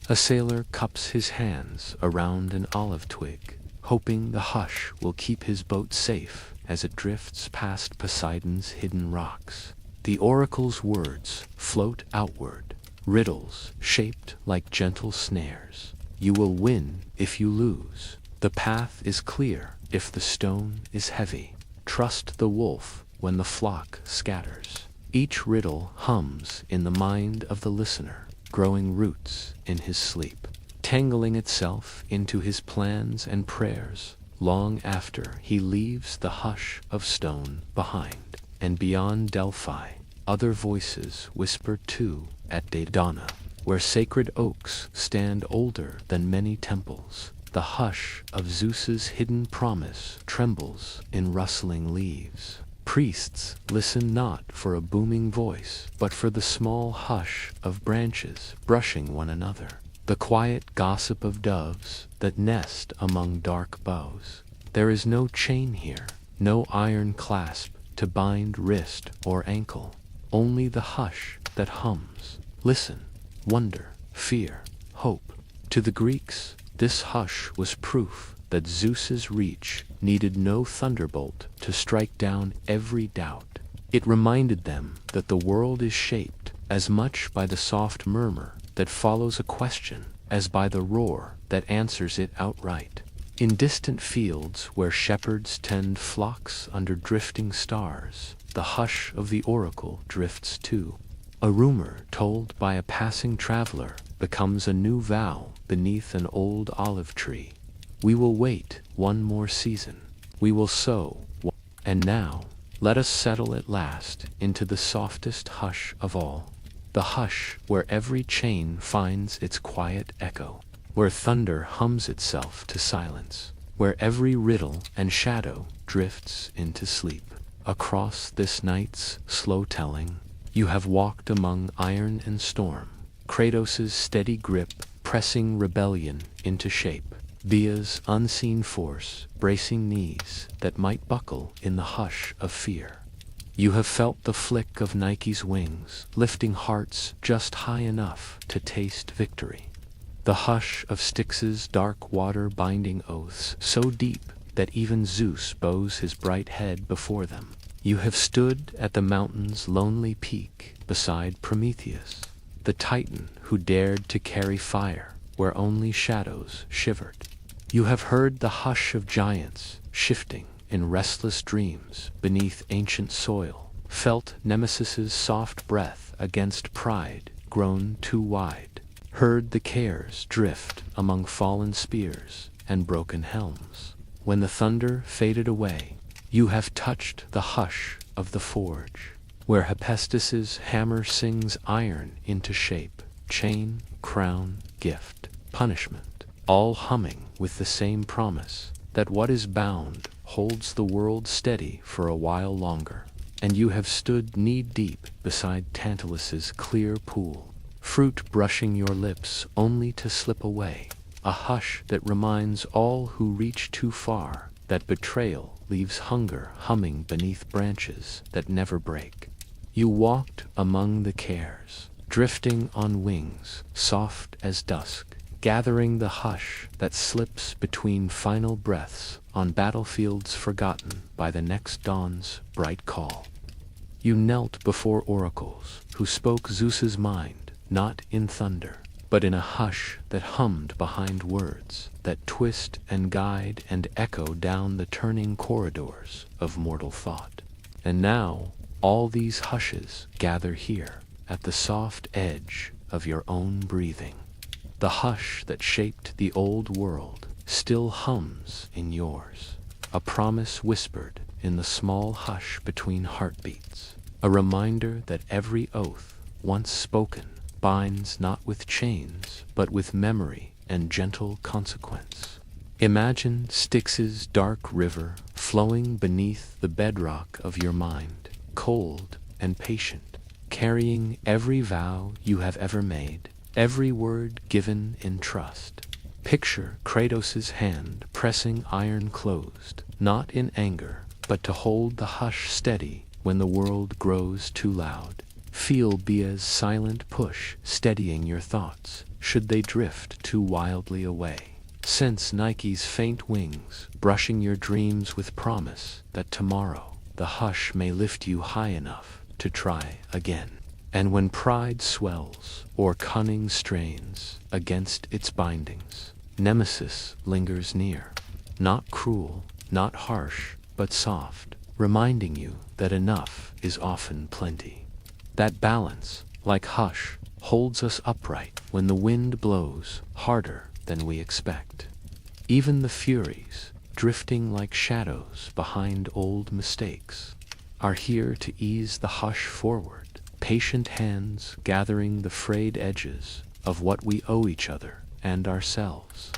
A sailor cups his hands around an olive twig, hoping the hush will keep his boat safe as it drifts past Poseidon's hidden rocks. The oracle's words float outward, riddles shaped like gentle snares. You will win if you lose. The path is clear if the stone is heavy. Trust the wolf when the flock scatters. Each riddle hums in the mind of the listener, growing roots in his sleep, tangling itself into his plans and prayers long after he leaves the hush of stone behind. And beyond Delphi, other voices whisper too at Dodona, where sacred oaks stand older than many temples. The hush of Zeus's hidden promise trembles in rustling leaves. Priests listen not for a booming voice, but for the small hush of branches brushing one another, the quiet gossip of doves that nest among dark boughs. There is no chain here, no iron clasp to bind wrist or ankle, only the hush that hums. Listen, wonder, fear, hope. To the Greeks, this hush was proof that Zeus's reach needed no thunderbolt to strike down every doubt. It reminded them that the world is shaped as much by the soft murmur that follows a question as by the roar that answers it outright. In distant fields where shepherds tend flocks under drifting stars, the hush of the oracle drifts too. A rumor told by a passing traveler becomes a new vow beneath an old olive tree. We will wait one more season. We will sow. And now, let us settle at last into the softest hush of all. The hush where every chain finds its quiet echo, where thunder hums itself to silence, where every riddle and shadow drifts into sleep. Across this night's slow telling, you have walked among iron and storm, Kratos' steady grip pressing rebellion into shape, Bia's unseen force bracing knees that might buckle in the hush of fear. You have felt the flick of Nike's wings, lifting hearts just high enough to taste victory. The hush of Styx's dark water binding oaths so deep that even Zeus bows his bright head before them. You have stood at the mountain's lonely peak beside Prometheus, the titan who dared to carry fire where only shadows shivered. You have heard the hush of giants shifting in restless dreams beneath ancient soil, felt Nemesis's soft breath against pride grown too wide, heard the cares drift among fallen spears and broken helms. When the thunder faded away, you have touched the hush of the forge, where Hephaestus's hammer sings iron into shape, chain, crown, gift, punishment, all humming with the same promise that what is bound holds the world steady for a while longer. And you have stood knee-deep beside Tantalus's clear pool, fruit brushing your lips only to slip away, a hush that reminds all who reach too far that betrayal leaves hunger humming beneath branches that never break. You walked among the cares, drifting on wings soft as dusk, gathering the hush that slips between final breaths on battlefields forgotten by the next dawn's bright call. You knelt before oracles who spoke Zeus's mind, not in thunder, but in a hush that hummed behind words that twist and guide and echo down the turning corridors of mortal thought. And now, all these hushes gather here at the soft edge of your own breathing. The hush that shaped the old world still hums in yours, a promise whispered in the small hush between heartbeats, a reminder that every oath once spoken binds not with chains but with memory and gentle consequence. Imagine Styx's dark river flowing beneath the bedrock of your mind, cold and patient, carrying every vow you have ever made, every word given in trust. Picture Kratos' hand pressing iron closed, not in anger, but to hold the hush steady when the world grows too loud. Feel Bia's silent push steadying your thoughts, should they drift too wildly away. Sense Nike's faint wings brushing your dreams with promise that tomorrow the hush may lift you high enough to try again. And when pride swells or cunning strains against its bindings, Nemesis lingers near, not cruel, not harsh, but soft, reminding you that enough is often plenty. That balance, like hush, holds us upright when the wind blows harder than we expect. Even the Furies, drifting like shadows behind old mistakes, are here to ease the hush forward, patient hands gathering the frayed edges of what we owe each other and ourselves.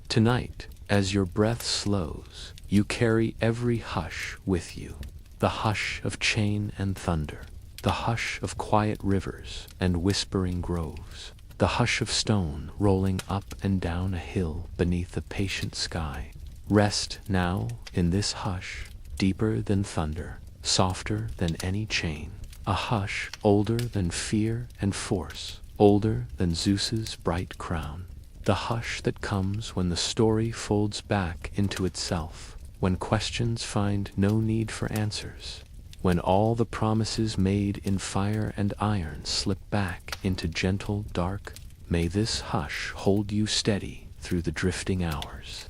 Tonight, as your breath slows, you carry every hush with you, the hush of chain and thunder, the hush of quiet rivers and whispering groves, the hush of stone rolling up and down a hill beneath a patient sky. Rest now in this hush, deeper than thunder, softer than any chain, a hush older than fear and force, older than Zeus's bright crown, the hush that comes when the story folds back into itself, when questions find no need for answers, when all the promises made in fire and iron slip back into gentle dark, may this hush hold you steady through the drifting hours.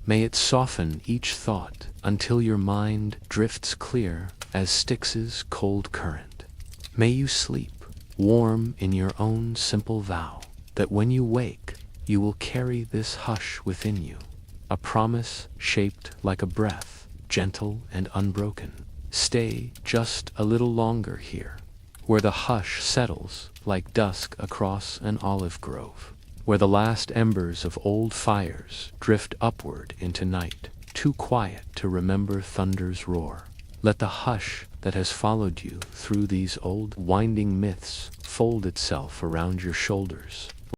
May it soften each thought until your mind drifts clear as Styx's cold current. May you sleep, warm in your own simple vow, that when you wake, you will carry this hush within you, a promise shaped like a breath, gentle and unbroken. Stay just a little longer here, where the hush settles like dusk across an olive grove, where the last embers of old fires drift upward into night, too quiet to remember thunder's roar. Let the hush that has followed you through these old winding myths fold itself around your shoulders,